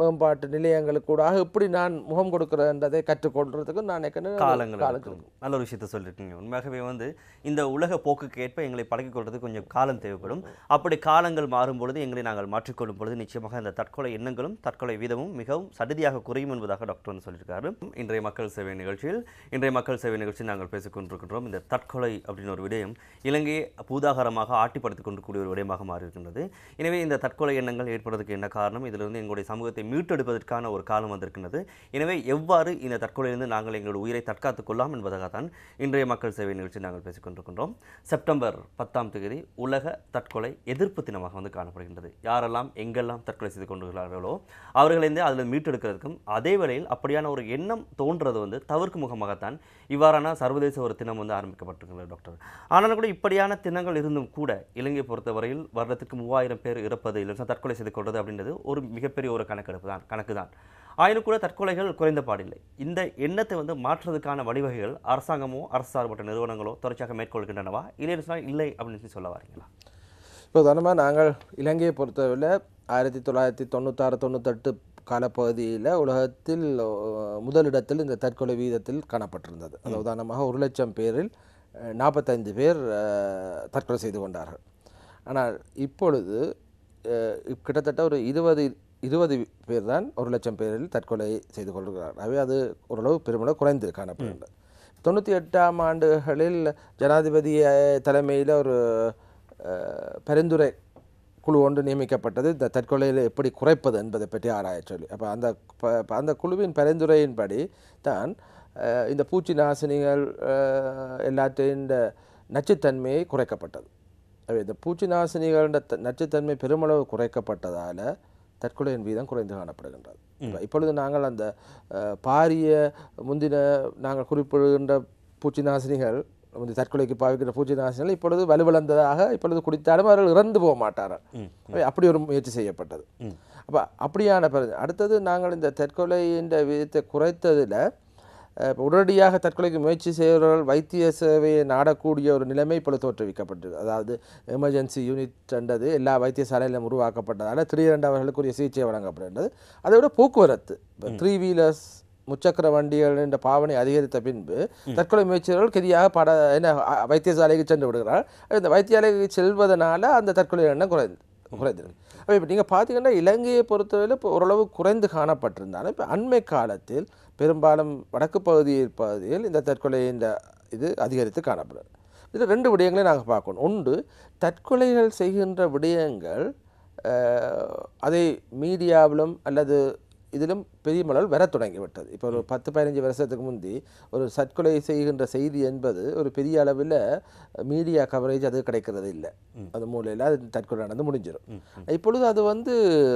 மேம்பாட்டு நிலையங்களுக்கூடாக இப்படி நான் முகம் கொடுக்கிறேன்றதை கற்றுக்கொள்றதுக்கு நான் காலங்களுக்கு நல்ல ஒரு விஷயத்த சொல்லியிருக்கீங்க. உண்மையாகவே இந்த உலக போக்குக்கு ஏற்ப எங்களை பழகிக்கொள்றதுக்கு கொஞ்சம் காலம் தேவைப்படும். அப்படி காலங்கள் மாறும் பொழுது எங்களை நாங்கள் மாற்றிக்கொள்ளும் பொழுது நிச்சயமாக இந்த தற்கொலை எண்ணங்களும் தற்கொலை வீதமும் மிகவும் சடுதியாக குறையும் என்பதாக டாக்டர் சொல்லியிருக்காரு. இன்றைய மக்கள் சேவை நிகழ்ச்சியில் நாங்கள் பேசிக் கொண்டிருக்கின்றோம். இந்த தற்கொலை அப்படின்னு ஒரு விடயம் இலங்கையை பூதாகரமாக ஆட்டிப்படுத்திக் கொண்டிருக்கூடிய ஒரு விடயமாக மாறியிருக்கின்றது. எனவே இந்த தற்கொலை எண்ணங்கள் ஏற்படுவதற்கு என்ன காரணம், இதிலிருந்து எங்களுடைய சமூகத்தை மீட்டெடுப்பதற்கான ஒரு காலம் வந்திருக்கின்றது. எனவே எவ்வாறு இந்த தற்கொலையிலிருந்து நாங்கள் எங்களுடைய உயிரை தற்காத்துக் கொள்ளலாம் என்பதற்காகத்தான் இன்றைய மக்கள் சேவை நிகழ்ச்சி நாங்கள் பேசிக் கொண்டிருக்கின்றோம். செப்டம்பர் 10 உலக தற்கொலை எதிர்ப்பு தினமாக வந்து காணப்படுகின்றது. யாரெல்லாம் எங்கெல்லாம் தற்கொலை செய்து கொண்டிருக்கிறார்களோ அவர்களிருந்து அதில் மீட்டெடுக்கிறதுக்கும் அதே வேளையில் அப்படியான ஒரு எண்ணம் தோன்றது வந்து தவிர்க்கும் முகமாகத்தான் இவ்வாறான சர்வதேச ஒரு தினம் வந்து ஆரம்பிக்கப்பட்டிருக்கிறது டாக்டர். ஆனாலும் கூட இப்படியான தினங்கள் இருந்தும் கூட இலங்கை பொறுத்தவரையில் வருடத்திற்கு 3000 பேர் இறப்பது இல்லை தற்கொலை செய்து கொள்வது அப்படின்றது ஒரு மிகப்பெரிய ஒரு கணக்கு தான். ஆயினும் கூட தற்கொலைகள் குறைந்த பாடில்லை. இந்த எண்ணத்தை வந்து மாற்றுறதுக்கான வழிவகைகள் அரசாங்கமோ அரசு சார்பற்ற நிறுவனங்களோ தொடர்ச்சியாக மேற்கொள்கின்றனவா இல்லை அப்படின்னு சொல்ல வாரீங்களா? இப்போ உதாரணமாக நாங்கள் இலங்கையை பொறுத்தவரை 1996-98 காலப்பகுதியில் உலகத்தில் முதலிடத்தில் இந்த தற்கொலை வீதத்தில் காணப்பட்டிருந்தது. அது உதாரணமாக 1,00,000 பேரில் 45 பேர் தற்கொலை செய்து கொண்டார்கள். ஆனால் இப்பொழுது கிட்டத்தட்ட ஒரு 20 பேர் தான் 1,00,000 பேரில் தற்கொலை செய்து கொள்கிறார்கள். ஆகவே அது ஓரளவு பெருமளவு குறைந்து காணப்படுகின்றது. 98ஆம் ஆண்டுகளில் ஜனாதிபதி தலைமையில் ஒரு பரிந்துரை குழு ஒன்று நியமிக்கப்பட்டது, இந்த தற்கொலையில் எப்படி குறைப்பது என்பதை பற்றி ஆராய சொல்லி. அப்போ அந்த குழுவின் பரிந்துரையின்படி தான் இந்த பூச்சி நாசினிகள் எல்லாத்தையும் இந்த நச்சுத்தன்மையை குறைக்கப்பட்டது. இந்த பூச்சி நாசினிகள் நச்சுத்தன்மை பெருமளவு குறைக்கப்பட்டதால் தற்கொலையின் வீதம் குறைந்து காணப்படுகின்றது. இப்பொழுது நாங்கள் அந்த பாரிய முந்தின நாங்கள் குறிப்பிடுகின்ற பூச்சி நாசினிகள் தற்கொலைக்கு பாவிக்கிற பூச்சி நாசினிகள் இப்பொழுது வலுவிழந்ததாக இப்பொழுது குடித்தாலும் அவர்கள் இறந்து போக மாட்டார்கள். அப்படி ஒரு முயற்சி செய்யப்பட்டது. அப்போ அப்படியான அடுத்தது நாங்கள் இந்த தற்கொலையின் விதத்தை குறைத்ததில் உடனடியாக தற்கொலைக்கு முயற்சி செய்கிறவர்கள் வைத்திய சேவையை நாடக்கூடிய ஒரு நிலைமை இப்பொழுது தோற்றுவிக்கப்பட்டது. அதாவது எமர்ஜென்சி யூனிட் என்றது எல்லா வைத்தியசாலையிலும் உருவாக்கப்பட்டதால் திடீரென்று அவர்களுக்குரிய சிகிச்சை வழங்கப்படுகின்றது. அதை விட போக்குவரத்து 3 வீலர்ஸ் முச்சக்கர வண்டிகள் என்ற பாவனை அதிகரித்த பின்பு தற்கொலை முயற்சிகள் கெதியாக வைத்தியசாலைக்கு சென்று விடுகிறார். இந்த வைத்தியாலயக்கு செல்வதனால அந்த தற்கொலை எண்ணம் குறைந்திருக்கு. அப்போ இப்போ நீங்கள் பார்த்தீங்கன்னா இலங்கையை பொறுத்தவரையில் இப்போ ஓரளவு குறைந்து காணப்பட்டிருந்தாலும் இப்போ அண்மை காலத்தில் பெரும்பாலும் வடக்கு பகுதியில் இந்த தற்கொலையின் இது அதிகரித்து காணப்படுது. இதில் 2 விடயங்களை நாங்கள் பார்க்கணும். ஒன்று, தற்கொலைகள் செய்கின்ற விடயங்கள் அதை மீடியாவிலும் அல்லது இதிலும் பெரிய மளவில் வர தொடங்கிவிட்டது. இப்போ ஒரு 10-15 வருஷத்துக்கு முந்தி ஒரு தற்கொலை செய்கின்ற செய்தி என்பது ஒரு பெரிய அளவில் மீடியா கவரேஜ் அது கிடைக்கிறது இல்லை. அது மூலையில் அது தற்கொலை நடந்து முடிஞ்சிடும். இப்பொழுது அது வந்து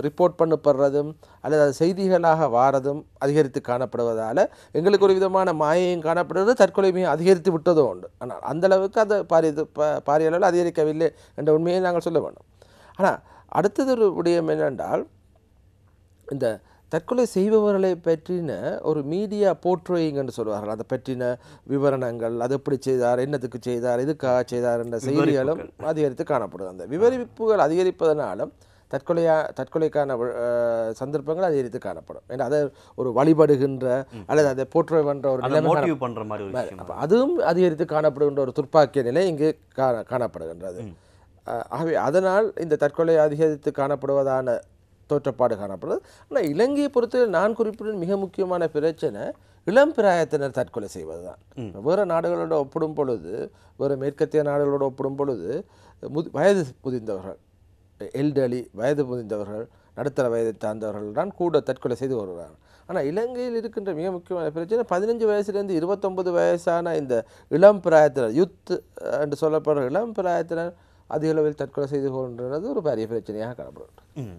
ரிப்போர்ட் பண்ணப்படுறதும் அல்லது அது செய்திகளாக வாரதும் அதிகரித்து காணப்படுவதால் எங்களுக்கு ஒரு விதமான மாயையும் காணப்படுறது, தற்கொலையும் அதிகரித்து விட்டதும் உண்டு. ஆனால் அந்தளவுக்கு அது பாரிய அளவில் அதிகரிக்கவில்லை என்ற உண்மையை நாங்கள் சொல்ல வேண்டும். ஆனால் அடுத்தது ஒரு விடயம் என்னென்றால், இந்த தற்கொலை செய்பவர்களை பற்றின ஒரு மீடியா போர்ட்ரேயிங் என்று சொல்வார்கள். அதை பற்றின விவரணங்கள், அது எப்படி செய்தார், என்னத்துக்கு செய்தார், எதுக்காக செய்தார் என்ற செய்திகளும் அதிகரித்து காணப்படுது. அந்த விவரிப்புகள் அதிகரிப்பதனாலும் தற்கொலைக்கான சந்தர்ப்பங்கள் அதிகரித்து காணப்படும். ஏன்னா அதை ஒரு வழிபடுகின்ற அல்லது அதை போர்ட்ரே பண்ணுற ஒரு நிலைமை அதுவும் அதிகரித்து காணப்படுகின்ற ஒரு துர்ப்பாக்கிய நிலை இங்கு காணப்படுகின்றது. ஆகவே அதனால் இந்த தற்கொலை அதிகரித்து காணப்படுவதான தோற்றப்பாடு காணப்படுது. ஆனால் இலங்கையை பொறுத்தவரை நான் குறிப்பிடும் மிக முக்கியமான பிரச்சனை இளம் பிராயத்தினர் தற்கொலை செய்வது தான். வேறு நாடுகளோடு ஒப்பிடும் பொழுது, வேறு மேற்கத்திய நாடுகளோடு ஒப்பிடும் பொழுது வயது முதிர்ந்தவர்கள், எல்டர்லி வயது முதிர்ந்தவர்கள், நடுத்தர வயதை சார்ந்தவர்கள் தான் கூட தற்கொலை செய்து வருகிறார்கள். ஆனால் இலங்கையில் இருக்கின்ற மிக முக்கியமான பிரச்சனை 15 வயசுலேருந்து 29 வயசான இந்த இளம் பிராயத்தினர், யூத் என்று சொல்லப்படுற இளம் பிராயத்தினர் அதிக அளவில் தற்கொலை செய்து கொள்கின்றது ஒரு பெரிய பிரச்சனையாக காணப்படுகிறது.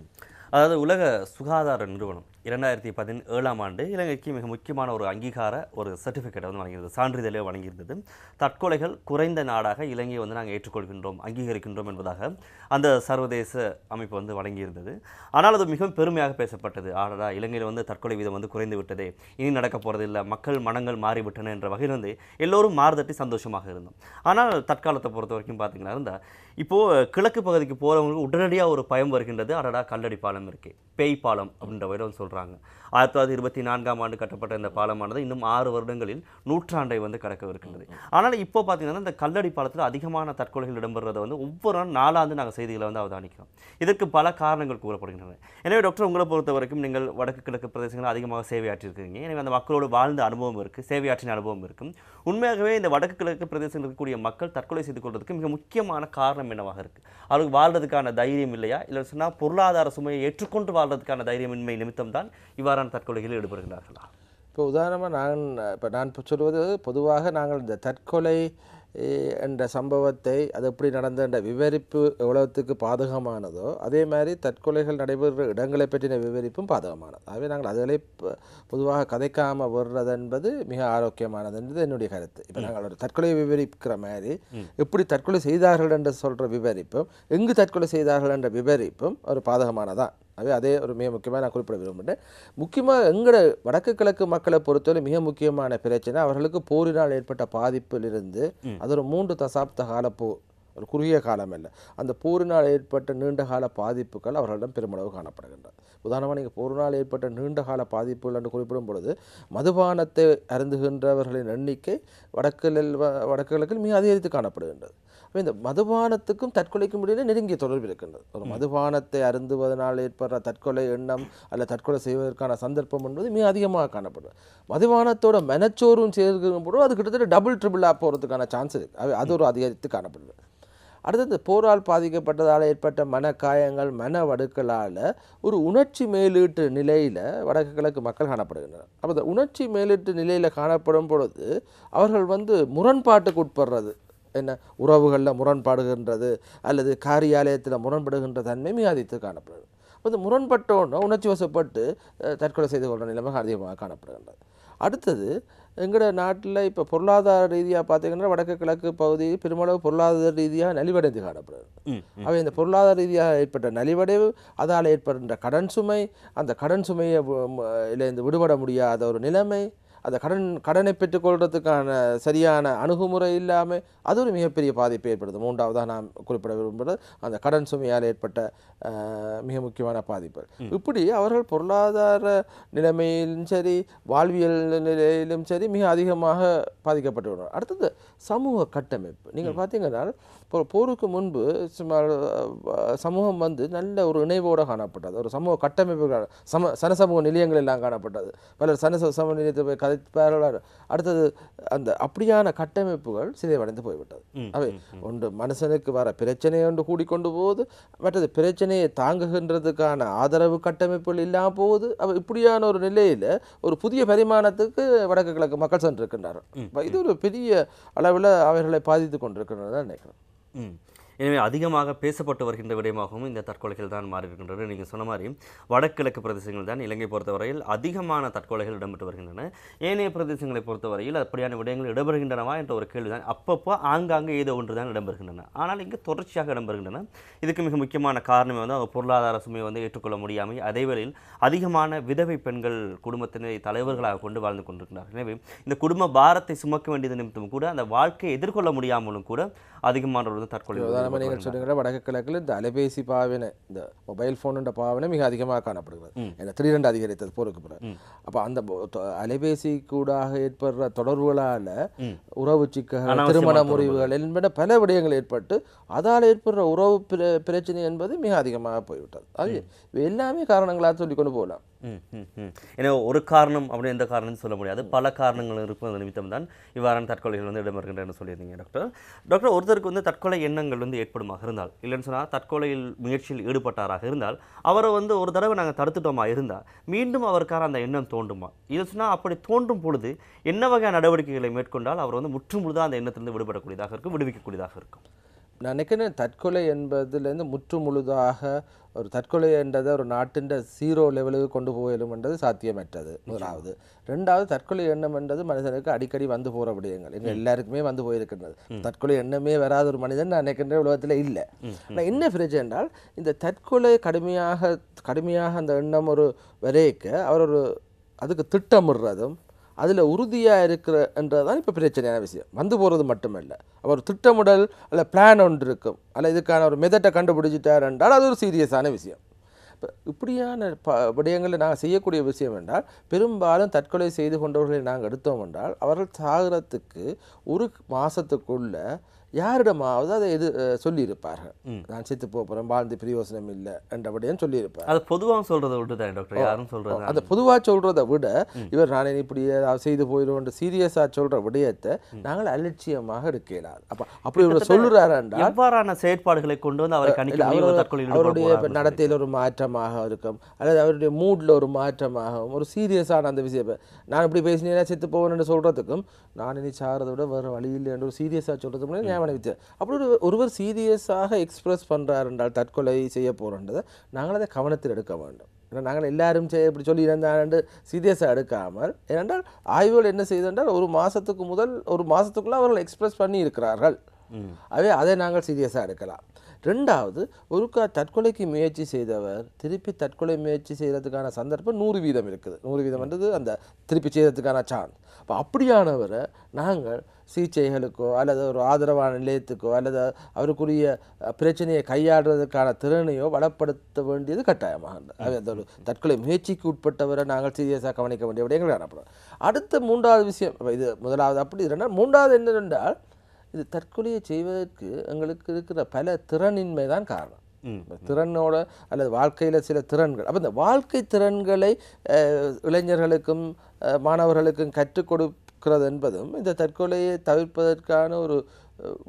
அதாவது உலக சுகாதார நிறுவனம் 2017ஆம் ஆண்டு இலங்கைக்கு மிக முக்கியமான ஒரு அங்கீகார ஒரு சர்டிஃபிகேட்டை வந்து வழங்கியிருந்தது, சான்றிதழை வழங்கியிருந்தது. தற்கொலைகள் குறைந்த நாடாக இலங்கையை வந்து நாங்கள் ஏற்றுக்கொள்கின்றோம், அங்கீகரிக்கின்றோம் என்பதாக அந்த சர்வதேச அமைப்பு வந்து வழங்கியிருந்தது. ஆனால் அது மிகவும் பெருமையாக பேசப்பட்டது. ஆடா, இலங்கையில் வந்து தற்கொலை வீதம் வந்து குறைந்து விட்டதே, இனி நடக்க போகிறதில்லை, மக்கள் மனங்கள் மாறிவிட்டன என்ற வகையில் வந்து எல்லோரும் மாறுதட்டி சந்தோஷமாக இருந்தோம். ஆனால் தற்காலத்தை பொறுத்த வரைக்கும் பார்த்தீங்கன்னா இருந்தால் இப்போது கிழக்கு பகுதிக்கு போகிறவங்களுக்கு உடனடியாக ஒரு பயம் வருகின்றது. அடடா, கல்லடி பாலம் இருக்குது, பேய் பாலம் அப்படின்ற வகையில் சொல்கிறாங்க. சொல்கிறாங்க. 1924ஆம் ஆண்டு கட்டப்பட்ட இந்த பாலமானது இன்னும் 6 வருடங்களில் நூற்றாண்டை வந்து கடக்கவிருக்கின்றது. ஆனால் இப்போ பார்த்தீங்கன்னா இந்த கல்லடி பாலத்தில் அதிகமான தற்கொலைகள் இடம்பெறுறதை வந்து ஒவ்வொரு நாளாந்து நாங்கள் செய்திகளை வந்து அவதானிக்கிறோம். இதற்கு பல காரணங்கள் கூறப்படுகின்றன. எனவே டாக்டர், உங்களை பொறுத்த வரைக்கும் நீங்கள் வடக்கு கிழக்கு பிரதேசங்களில் அதிகமாக சேவையாற்றிருக்கீங்க. எனவே அந்த மக்களோடு வாழ்ந்த அனுபவம் இருக்குது, சேவையாற்றின அனுபவம் இருக்கும். உண்மையாகவே இந்த வடக்கு கிழக்கு பிரதேசத்தில் இருக்கக்கூடிய மக்கள் தற்கொலை செய்து கொள்வதற்கு மிக முக்கியமான காரணம் என்னவாக இருக்குது? அவருக்கு வாழ்றதுக்கான தைரியம் இல்லையா, இல்லை சொன்னால் பொருளாதார சுமையை ஏற்றுக்கொண்டு வாழ்றதுக்கான தைரியமின்மை நிமித்தம் தான் இவ்வாறான தற்கொலைகளில் ஈடுபடுகிறார்களா? இப்போ உதாரணமாக நான் சொல்வது பொதுவாக நாங்கள் இந்த தற்கொலை என்ற சம்பவத்தை அது எப்படி நடந்த என்ற விவரிப்பு எவ்வளவுக்கு பாதகமானதோ அதே மாதிரி தற்கொலைகள் நடைபெறுற இடங்களை பற்றின விவரிப்பும் பாதகமானது. ஆகவே நாங்கள் அதுகளை பொதுவாக கதைக்காமல் வர்றது என்பது மிக ஆரோக்கியமானது என்பது என்னுடைய கருத்து. இப்போ நாங்கள் ஒரு தற்கொலையை விவரிக்கிற மாதிரி எப்படி தற்கொலை செய்தார்கள் என்று சொல்கிற விவரிப்பும் எங்கு தற்கொலை செய்தார்கள் என்ற விவரிப்பும் ஒரு பாதகமானதான். அதே ஒரு மிக முக்கியமாக நான் குறிப்பிட விரும்புகிறேன். முக்கியமாக எங்களோட வடக்கு கிழக்கு மக்களை பொறுத்தவரை மிக முக்கியமான பிரச்சனை அவர்களுக்கு போரினால் ஏற்பட்ட பாதிப்பிலிருந்து அது ஒரு 3 தசாப்த கால போர், ஒரு குறுகிய காலம் இல்லை, அந்த போரினால் ஏற்பட்ட நீண்ட கால பாதிப்புகள் அவர்களிடம் பெருமளவு காணப்படுகின்றன. உதாரணமாக நீங்கள் போரினால் ஏற்பட்ட நீண்ட கால பாதிப்புகள் என்று குறிப்பிடும் பொழுது மதுபானத்தை அருந்துகின்றவர்களின் எண்ணிக்கை வடக்கு கிழக்கில் மிக அதிகரித்து காணப்படுகின்றது. இந்த மதுபானத்துக்கும் தற்கொலைக்கும் இடையே நெருங்கிய தொடர்பு இருக்கின்றது. ஒரு மதுபானத்தை அருந்துவதனால் ஏற்படுற தற்கொலை எண்ணம் அல்ல தற்கொலை செய்வதற்கான சந்தர்ப்பம் என்பது மிக அதிகமாக காணப்படுது. மதுபானத்தோட மனச்சோறும் சேர்க்கும் போது அது கிட்டத்தட்ட டபுள் ட்ரிபிளாக போகிறதுக்கான சான்ஸ் இருக்குது. அது ஒரு அதிகரித்து காணப்படுது. அடுத்தது போரால் பாதிக்கப்பட்டதால் ஏற்பட்ட மனக்காயங்கள் மன வடுக்களால் ஒரு உணர்ச்சி மேலீட்டு நிலையில் வடக்கு கிழக்கு மக்கள் காணப்படுகின்றனர். அப்போ இந்த உணர்ச்சி மேலீட்டு நிலையில் காணப்படும் பொழுது அவர்கள் முரண்பாட்டுக்கு உட்படுறது, என்ன உறவுகளில் முரண்பாடுகின்றது அல்லது காரியாலயத்தில் முரண்படுகின்ற தன்மை மிக அதிகத்து காணப்படுகிறது. அப்போ முரண்பட்டோன்னு உணர்ச்சி வசப்பட்டு தற்கொலை செய்து கொள்கிற நிலைமை அதிகமாக காணப்படுகின்றது. அடுத்தது எங்களோட நாட்டில் இப்போ பொருளாதார ரீதியாக பார்த்தீங்கன்னா வடக்கு கிழக்கு பகுதி பெருமளவு பொருளாதார ரீதியாக நலிவடைந்து காணப்படுது. அவை இந்த பொருளாதார ரீதியாக ஏற்பட்ட நலிவடைவு, அதால் ஏற்படுகின்ற கடன் சுமை, அந்த கடன் சுமையை இருந்து விடுபட முடியாத ஒரு நிலைமை, அந்த கடனை பெற்றுக்கொள்றதுக்கான சரியான அணுகுமுறை இல்லாமல் அது ஒரு மிகப்பெரிய பாதிப்பை ஏற்படுது. மூன்றாவதாக நாம் குறிப்பிட விரும்புகிறது அந்த கடன் சுமையால் ஏற்பட்ட மிக முக்கியமான பாதிப்புகள். இப்படி அவர்கள் பொருளாதார நிலைமையிலும் சரி வாழ்வியல் நிலையிலும் சரி மிக அதிகமாக பாதிக்கப்பட்டு வருவார். அடுத்தது சமூக கட்டமைப்பு. நீங்கள் பார்த்தீங்கன்னா போருக்கு முன்பு சமூகம் நல்ல ஒரு இணைவோடு காணப்பட்டது, ஒரு சமூக கட்டமைப்பு, சனசமூக நிலையங்கள் எல்லாம் காணப்பட்டது. பலர் சமூக நிலையத்தை போய் கதைப்பார்கள். அடுத்தது அந்த அப்படியான கட்டமைப்புகள் சிதைவடைந்து போய்விட்டது. அவை ஒன்று மனுஷனுக்கு வர பிரச்சனை ஒன்று கூடிக்கொண்டு போகுது, மற்றது பிரச்சனையை தாங்குகின்றதுக்கான ஆதரவு கட்டமைப்புகள் இல்லாமல் போகுது. இப்படியான ஒரு நிலையில் ஒரு புதிய பரிமாணத்துக்கு வடக்கு கிழக்கு மக்கள் சென்றிருக்கின்றார்கள். இது ஒரு பெரிய அளவில் அவர்களை பாதித்து கொண்டிருக்கின்றன நினைக்கிறேன். எனவே அதிகமாக பேசப்பட்டு வருகின்ற விடயமாகவும் இந்த தற்கொலைகள் தான் மாறி இருக்கின்றது. நீங்கள் சொன்ன மாதிரி வடகிழக்கு பிரதேசங்கள் தான் இலங்கை பொறுத்தவரையில் அதிகமான தற்கொலைகள் இடம்பெற்று வருகின்றன. ஏனைய பிரதேசங்களை பொறுத்தவரையில் அப்படியான விடயங்கள் இடம்பெறுகின்றனவா என்ற ஒரு கேள்வி தான். அப்பப்போ ஆங்காங்கே ஏதோ ஒன்று தான் இடம்பெறுகின்றன, ஆனால் இங்கே தொடர்ச்சியாக இடம்பெறுகின்றன. இதுக்கு மிக முக்கியமான காரணமே அவங்க பொருளாதார சுமையை ஏற்றுக்கொள்ள முடியாமல் அதேவேளையில் அதிகமான விதவை பெண்கள் குடும்பத்தினை தலைவர்களாக கொண்டு வாழ்ந்து கொண்டிருக்கிறார்கள். எனவே இந்த குடும்ப பாரத்தை சுமக்க வேண்டியது நிமித்தமும் கூட அந்த வாழ்க்கையை எதிர்கொள்ள முடியாமலும் கூட அதிகமானவர்கள் தற்கொலை. நீங்கள் சொல்லுங்கிற வடக்கு கிழக்கில் இந்த அலைபேசி பாவனை, இந்த மொபைல் ஃபோனுன்ற பாவனை மிக அதிகமாக காணப்படுகிறது. ஏன்னா திடீரென்று அதிகரித்தது போருக்கு பிறகு. அப்போ அந்த அலைபேசி கூடாக ஏற்படுற தொடர்புகளால் உறவு சிக்கல்கள், திருமண முறிவுகள் என்பன பல விடயங்கள் ஏற்பட்டு அதால் ஏற்படுற உறவு பிரச்சனை என்பது மிக அதிகமாக போய்விட்டது. அது எல்லாமே காரணங்களாக சொல்லிக்கொண்டு போகலாம். ஏன்னா ஒரு காரணம் அப்படி எந்த காரணம் சொல்ல முடியாது, பல காரணங்கள் இருக்கும் நிமித்தம் தான் இவ்வாறான தற்கொலைகள் இடம்பெறுகின்றன சொல்லியிருந்தீங்க டாக்டர். ஒருத்தருக்கு தற்கொலை எண்ணங்கள் ஏற்படுமாக இருந்தால், இல்லைன்னு சொன்னால் தற்கொலையில் முயற்சியில் ஈடுபட்டாராக இருந்தால் அவரை ஒரு தடவை நாங்கள் தடுத்துட்டோமா இருந்தால் மீண்டும் அவருக்கான அந்த எண்ணம் தோன்றுமா? இது சொன்னால் அப்படி தோன்றும் பொழுது என்ன வகையான நடவடிக்கைகளை மேற்கொண்டால் அவர் முற்று முழுதாக அந்த எண்ணத்திலிருந்து விடுபடக்கூடியதாக இருக்கும், விடுவிக்கக்கூடியதாக இருக்கும்? நான் நினைக்கிறேன் தற்கொலை என்பதுலேருந்து முற்று முழுதாக ஒரு தற்கொலை என்றதை ஒரு நாட்டின் 0 லெவலுக்கு கொண்டு போயிடும் என்றது சாத்தியமற்றது முதலாவது. ரெண்டாவது, தற்கொலை எண்ணம் என்றது மனிதனுக்கு அடிக்கடி வந்து போகிற விடயங்கள், எங்கள் எல்லாருக்குமே வந்து போயிருக்கின்றது. தற்கொலை எண்ணமே வராத ஒரு மனிதன் நான் நினைக்கின்ற உலகத்தில் இல்லை. ஆனால் என்ன பிரச்சனை என்றால் இந்த தற்கொலை கடுமையாக அந்த எண்ணம் ஒரு வரைக்க அவர் ஒரு அதுக்கு திட்டமிடுறதும் அதில் உறுதியாக இருக்கிறன்றதுதான் இப்போ பிரச்சனையான விஷயம். வந்து போகிறது மட்டுமல்ல, அவர் திட்டமிடல் அல்ல பிளான் ஒன்று இருக்கும், அல்ல இதுக்கான ஒரு மெத்தட்டை கண்டுபிடிச்சிட்டார் என்றால் அது ஒரு சீரியஸான விஷயம். இப்போ இப்படியான விடயங்களில் நாங்கள் செய்யக்கூடிய விஷயம் என்றால் பெரும்பாலும் தற்கொலை செய்து கொண்டவர்களை நாங்கள் எடுத்தோம் என்றால் அவர்கள் சாகிறதுக்கு ஒரு மாதத்துக்குள்ள யாரிடமாவது அதை சொல்லியிருப்பார்கள். நான் செத்து போகிறேன், வாழ்ந்து பிரயோசனம் இல்லை என்றபடியும் சொல்லியிருப்பார். அது பொதுவாக சொல்கிறத விட்டு தான் டாக்டர், யாரும் சொல்கிறது அந்த பொதுவாக சொல்கிறத விட இவர் நான் இப்படி ஏதாவது செய்து போயிடுவோம் சீரியஸாக சொல்கிற விடயத்தை நாங்கள் அலட்சியமாக எடுக்கலாம். அப்படி இவர் சொல்லுறாரு என்றால் எவ்வாறான செயற்பாடுகளை கொண்டு வந்து அவரை அவருடைய நடத்தையில் ஒரு மாற்றமாக இருக்கும், அல்லது அவருடைய மூடில் ஒரு மாற்றமாகவும் ஒரு சீரியஸான அந்த விஷயம். நான் இப்படி பேசினேன்னா செத்து போவேன்னு சொல்கிறதுக்கும் நான் இனி சாகிறத விட வேறு வழி இல்லை என்று ஒரு சீரியஸாக சொல்கிறதுக்கு அப்படி ஒருவர் சீரியஸாக எக்ஸ்பிரஸ் பண்ணுறார் என்றால் தற்கொலை செய்ய போகிறன்றதை நாங்கள் அதை கவனத்தில் எடுக்க வேண்டும். ஏன்னா நாங்கள் எல்லாரும் இப்படி சொல்லி இருந்தாண்டு சீரியஸாக எடுக்காமல், ஏனென்றால் ஆய்வுகள் என்ன செய்தென்றால் ஒரு மாதத்துக்குள்ளே அவர்கள் எக்ஸ்பிரஸ் பண்ணி இருக்கிறார்கள். அதை நாங்கள் சீரியஸாக எடுக்கலாம். ரெண்டாவது, ஒருக்கா தற்கொலைக்கு முயற்சி செய்தவர் திருப்பி தற்கொலை முயற்சி செய்கிறதுக்கான சந்தர்ப்பம் 100% இருக்குது. 100%ன்றது அந்த திருப்பி செய்கிறதுக்கான சான்ஸ். அப்போ அப்படியானவரை நாங்கள் சிகிச்சைகளுக்கோ அல்லது ஒரு ஆதரவான நிலையத்துக்கோ அல்லது அவருக்குரிய பிரச்சனையை கையாடுறதுக்கான திறனையோ வளப்படுத்த வேண்டியது கட்டாயமாக. அந்த ஒரு தற்கொலை முயற்சிக்கு உட்பட்டவரை நாங்கள் சீரியஸாக கவனிக்க வேண்டிய விடயங்கள் காணப்படும். அடுத்த 3வது விஷயம், இது முதலாவது அப்படி இருந்தால், 3வது என்னவென்றால் இது தற்கொலையை செய்வதற்கு எங்களுக்கு இருக்கிற பல திறனின்மை தான் காரணம். திறனோட அல்லது வாழ்க்கையில் சில திறன்கள், அப்போ இந்த வாழ்க்கை திறன்களை இளைஞர்களுக்கும் மாணவர்களுக்கும் கற்றுக் கொடுக்கிறது என்பதும் இந்த தற்கொலையை தவிர்ப்பதற்கான ஒரு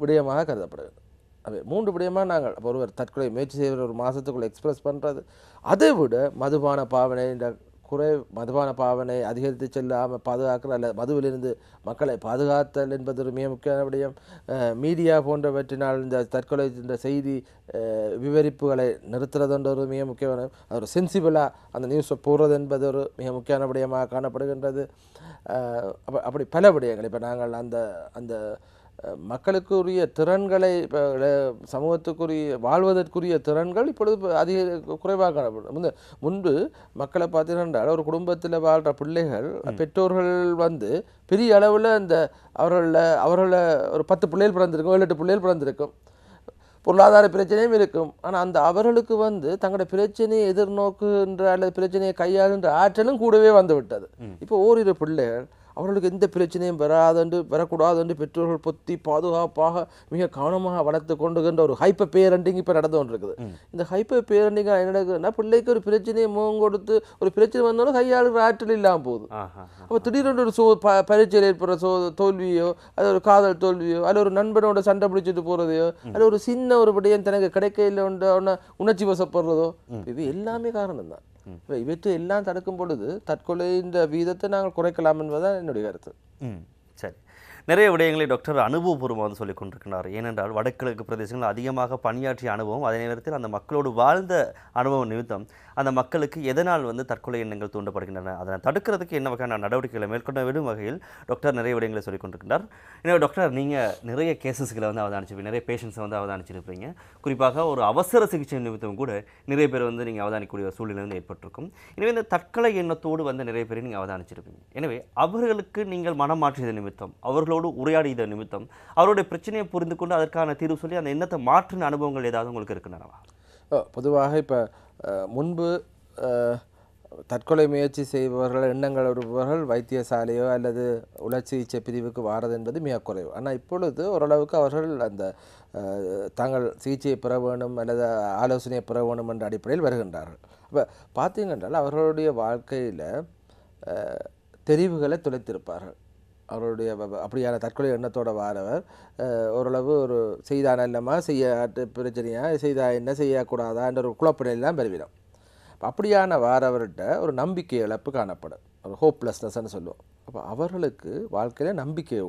விடயமாக கருதப்படுகிறது. அவை 3 விடயமாக நாங்கள் ஒருவர் தற்கொலை முயற்சி செய்கிற ஒரு மாதத்துக்குள்ளே எக்ஸ்பிரஸ் பண்ணுறது, அதை விட மதுபான பாவனை மதுபான பாவனை அதிகரித்து செல்லாமல் பாதுகாக்கிற அல்லது மதுவிலிருந்து மக்களை பாதுகாத்தல் என்பது ஒரு மிக முக்கியமான விடயம். மீடியா போன்றவற்றினால் இந்த தற்கொலை இந்த செய்தி விவரிப்புகளை நிறுத்துறதுன்ற ஒரு மிக முக்கியமான, அது ஒரு சென்சிபிளாக அந்த நியூஸை போடுறது என்பது ஒரு மிக முக்கியமான விடயமாக காணப்படுகின்றது. அப்படி பல விடயங்கள் இப்போ நாங்கள் அந்த அந்த மக்களுக்குரிய திறன்களை, இப்போ சமூகத்துக்குரிய வாழ்வதற்குரிய திறன்கள் இப்பொழுது அதிக குறைவாக காணப்படும். முன்பு மக்களை பார்த்தீங்கன்னா ஒரு குடும்பத்தில் வாழ்கிற பிள்ளைகள் பெற்றோர்கள் பெரிய அளவில் இந்த அவர்களில் ஒரு 10 பிள்ளைகள் பிறந்திருக்கும், 7-8 பிள்ளைகள் பிறந்திருக்கும், பொருளாதார பிரச்சனையும் இருக்கும். ஆனால் அந்த அவர்களுக்கு தங்களோட பிரச்சனையை எதிர்நோக்குகின்ற அல்லது பிரச்சனையை கையாளுகின்ற ஆற்றலும் கூடவே விட்டது. இப்போ ஓரிரு பிள்ளைகள் அவர்களுக்கு எந்த பிரச்சனையும் வரக்கூடாது பெற்றோர்கள் பொத்தி பாதுகாப்பாக மிக கவனமாக வளர்த்து கொண்டுகின்ற ஒரு ஹைப்பர் பேரண்டிங் இப்போ நடந்து கொண்டிருக்குது. இந்த ஹைப்பர் பேரண்டிங் என்ன நடக்குதுன்னா, பிள்ளைக்கு ஒரு பிரச்சனையை முகம் கொடுத்து ஒரு பிரச்சனை வந்தாலும் கையாளுகிற ஆற்றல் இல்லாமல் போகுது. அப்போ திடீரென்று ஒரு பரீட்சையில் ஏற்படுற தோல்வியோ, அது ஒரு காதல் தோல்வியோ, அல்ல ஒரு நண்பனோட சண்டை பிடிச்சிட்டு போகிறதையோ, அல்ல ஒரு சின்ன ஒரு விடயம் தனக்கு கிடைக்கையில் உணர்ச்சி வசப்படுறதோ, இது எல்லாமே காரணம் தான். இவற்றை எல்லாம் தடுக்கும் பொழுது தற்கொலையின் வீதத்தை நாங்கள் குறைக்கலாம் என்பதுதான் என்னுடைய கருத்து. சரி, நிறைய விடயங்களை டாக்டர் அனுபவபூர்வமாக சொல்லிக் கொண்டிருக்கிறார். ஏனென்றால் வடகிழக்கு பிரதேசங்கள் அதிகமாக பணியாற்றிய அனுபவம், அதே நேரத்தில் அந்த மக்களோடு வாழ்ந்த அனுபவம் நிமித்தம் அந்த மக்களுக்கு எதனால் தற்கொலை எண்ணங்கள் தூண்டப்படுகின்றன, அதனை தடுக்கிறதுக்கு என்ன வகையான நடவடிக்கைகளை மேற்கொள்ள விடும் வகையில் டாக்டர் நிறைய விடயங்களை சொல்லிக் கொண்டிருக்கிறார். எனவே டாக்டர், நீங்கள் நிறைய கேசஸ்களை அவதானிச்சிருப்பீங்க, நிறைய பேஷண்ட்ஸை அவதானிச்சிருப்பீங்க. குறிப்பாக ஒரு அவசர சிகிச்சை நிமித்தம் கூட நிறைய பேர் நீங்கள் அவதானிக்கக்கூடிய சூழ்நிலை ஏற்பட்டிருக்கும். எனவே இந்த தற்கொலை எண்ணத்தோடு நிறைய பேரை நீங்கள் அவதானிச்சிருப்பீங்க. எனவே அவர்களுக்கு நீங்கள் மனம் மாற்றியது நிமித்தம், அவர்களோடு உரையாடியது நிமித்தம், அவருடைய பிரச்சனையை புரிந்து கொண்டு அதற்கான தீர்வு சொல்லி அந்த எண்ணத்தை மாற்றின அனுபவங்கள் ஏதாவது உங்களுக்கு இருக்குன்னா? பொதுவாக இப்போ முன்பு தற்கொலை முயற்சி செய்பவர்கள், எண்ணங்கள் வருபவர்கள் வைத்தியசாலையோ அல்லது உள சிகிச்சை பிரிவுக்கு வாரது என்பது மிக குறைவு. ஆனால் இப்பொழுது ஓரளவுக்கு அவர்கள் அந்த தாங்கள் சிகிச்சையை பெற வேண்டும் அல்லது ஆலோசனையை பெற வேண்டும் என்ற அடிப்படையில் வருகின்றார்கள். அப்போ பார்த்தீங்கன்றால் அவர்களுடைய வாழ்க்கையில் தெரிவுகளை தொலைத்திருப்பார்கள். அவருடைய அப்படியான தற்கொலை எண்ணத்தோடு வாரவர் ஓரளவு ஒரு செய்தா நல்லமா, செய்ய பிரச்சனையா, செய்தா என்ன, செய்யக்கூடாதா என்ற ஒரு குழப்பநிலையெல்லாம் பெறுவிடும். அப்படியான வாரவர்கிட்ட ஒரு நம்பிக்கை இழப்பு காணப்படும், ஒரு ஹோப்லெஸ்னஸ்ன்னு சொல்லுவோம். அப்போ அவர்களுக்கு வாழ்க்கையில் நம்பிக்கையை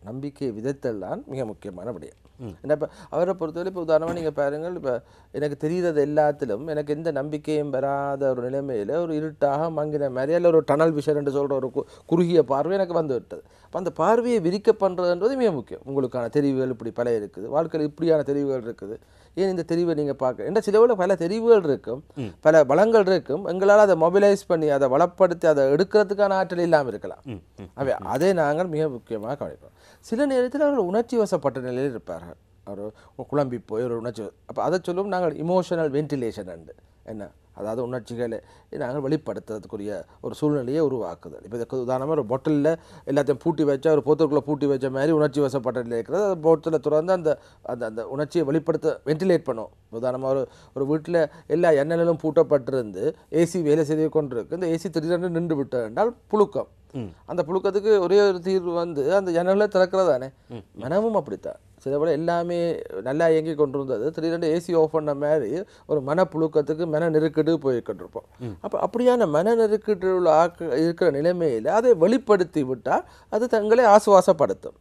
நம்பிக்கையை விதத்தல் தான் மிக முக்கியமான விடயம். ஏன்னா இப்போ அவரை பொறுத்தவரை இப்போ உதாரணமாக நீங்கள் பாருங்கள், இப்போ எனக்கு தெரிகிறது எல்லாத்திலும் எனக்கு எந்த நம்பிக்கையும் பெறாத ஒரு நிலைமையில் ஒரு இருட்டாக மங்கின மாதிரி அல்ல ஒரு டனல் விஷன் என்று சொல்கிற ஒரு குறுகிய பார்வை எனக்கு விட்டது. அப்போ அந்த பார்வையை விரிக்க பண்ணுறதுன்றது மிக முக்கியம். உங்களுக்கான தெரிவுகள் இப்படி பல இருக்குது, வாழ்க்கையில் இப்படியான தெரிவுகள் இருக்குது, ஏன் இந்த தெரிவை நீங்கள் பார்க்க என்ற சிலவில் பல தெரிவுகள் இருக்கும், பல பலங்கள் இருக்கும், எங்களால் அதை மொபிலைஸ் பண்ணி அதை வளப்படுத்தி அதை எடுக்கிறதுக்கான ஆற்றல் இல்லாமல் இருக்கலாம். அதை நாங்கள் மிக முக்கியமாக கவனிப்போம். சில நேரத்தில் அவர்கள் உணர்ச்சி வசப்பட்ட நிலையில் இருப்பார்கள், அவர் குழம்பி போய் ஒரு உணர்ச்சி. அப்போ அதை சொல்லும் நாங்கள் இமோஷனல் வென்டிலேஷன் அண்டு என்ன அதாவது உணர்ச்சிகளை நாங்கள் வெளிப்படுத்துறதுக்குரிய ஒரு சூழ்நிலையை உருவாக்குதல். இப்போ இதுக்கு உதாரணமாக ஒரு பாட்டிலில் எல்லாத்தையும் பூட்டி வச்சா ஒரு போத்தருக்குள்ளே பூட்டி வச்ச மாதிரி உணர்ச்சி வசப்பட்ட நிலை இருக்கிறது. அந்த போட்டில் திறந்து அந்த அந்த அந்த உணர்ச்சியை வெளிப்படுத்த வென்டிலேட் பண்ணும். உதாரணமாக ஒரு வீட்டில் எல்லா எண்ணெயிலும் பூட்டப்பட்டிருந்து ஏசி வேலை செய்து கொண்டு இருக்கு. இந்த ஏசி திடீரென்று நின்று விட்டது என்றால் புழுக்கம். அந்த புழுக்கத்துக்கு ஒரே ஒரு தீர்வு வந்து அந்த ஜன்னலை திறக்கிறது தானே. மனமும் அப்படித்தான். சில வேளை எல்லாமே நல்லா இயங்கி கொண்டிருந்தது, திடீரென்று ஏசி ஆஃப் பண்ண மாதிரி ஒரு மனப்புழுக்கத்துக்கு மன நெருக்கடி போய்கிட்டிருப்போம். அப்போ அப்படியான மன நெருக்கடி உள்ள இருக்கிற நிலைமையில் அதை வெளிப்படுத்தி விட்டால் அது தங்களை ஆசுவாசப்படுத்தும்.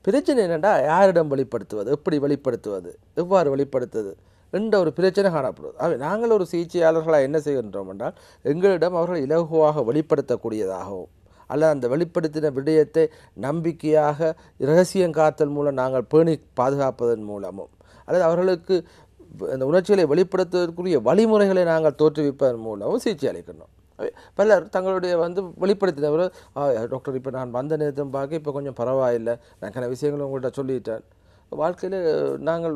பிரச்சனை என்னென்னா யாரிடம் வெளிப்படுத்துவது, எப்படி வெளிப்படுத்துவது, எவ்வாறு வெளிப்படுத்துவது என்ற ஒரு பிரச்சனை காணப்படுவது. அவை நாங்கள் ஒரு சிகிச்சையாளர்களாக என்ன செய்கின்றோம் என்றால் எங்களிடம் அவர்கள் இலகுவாக வெளிப்படுத்தக்கூடியதாகவும் அல்லது அந்த வெளிப்படுத்தின விடயத்தை நம்பிக்கையாக இரகசியம் காத்தல் மூலம் நாங்கள் பேணி பாதுகாப்பதன் மூலமும் அல்லது அவர்களுக்கு அந்த உணர்ச்சிகளை வெளிப்படுத்துவதற்குரிய வழிமுறைகளை நாங்கள் தோற்றுவிப்பதன் மூலமும் சிகிச்சை அளிக்கணும். பலர் தங்களுடைய வெளிப்படுத்தினவர் டாக்டர் இப்போ நான் வந்த நேரத்தை பார்க்க இப்போ கொஞ்சம் பரவாயில்லை, நான் கன விஷயங்களும் உங்கள்கிட்ட சொல்லிட்டேன், வாழ்க்கையில் நாங்கள்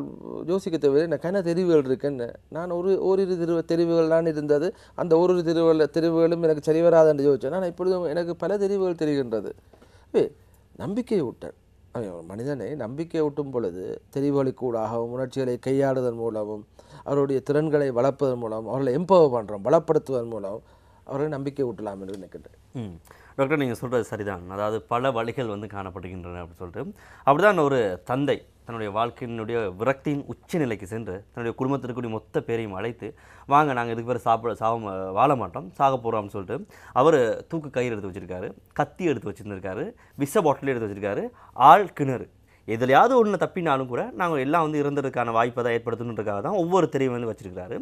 யோசிக்க தேவையில்லை, எனக்கு என்ன தெரிவுகள் இருக்குன்னு. நான் ஓரிரு தெரிவுகள் தான் இருந்தது, அந்த ஓரிரு தெரிவுகளும் எனக்கு சரி வராதுன்னு யோசித்தேன். நான் இப்பொழுதும் எனக்கு பல தெரிவுகள் தெரிகின்றது. நம்பிக்கை ஊட்டல் மனிதனை நம்பிக்கை ஊட்டும் பொழுது தெரிவுகளுக்கூடாகவும் உணர்ச்சிகளை கையாளுதல் மூலமும் அவருடைய திறன்களை வளர்ப்பதன் மூலம் அவர்களை எம்பவர் பண்ணுறோம், பலப்படுத்துவதன் மூலம் அவர்களை நம்பிக்கை ஊட்டலாம் என்று நினைக்கின்றேன். டாக்டர், நீங்கள் சொல்கிறது சரிதான். அதாவது பல வழிகள் வருகின்றன அப்படின்னு சொல்லிட்டு அப்படிதான் ஒரு தந்தை தன்னுடைய வாழ்க்கையினுடைய விரக்தியின் உச்சநிலைக்கு சென்று தன்னுடைய குடும்பத்திற்குரிய மொத்த பேரையும் அழைத்து, வாங்க நாங்கள் இதுக்கு பேர் வாழ மாட்டோம், சாக போகிறோம்னு சொல்லிட்டு அவர் தூக்கு கயிறு எடுத்து வச்சுருக்காரு, கத்தி எடுத்து வச்சுருந்துருக்காரு, விஷ பாட்டில் எடுத்து வச்சுருக்காரு, ஆள் கிணறு, எதுலையாவது ஒன்று தப்பினாலும் கூட நாங்கள் எல்லாம் இறந்ததுக்கான வாய்ப்பை தான் ஏற்படுத்தணுன்றதுக்காக தான் ஒவ்வொரு தெரியும் வச்சுருக்காரு.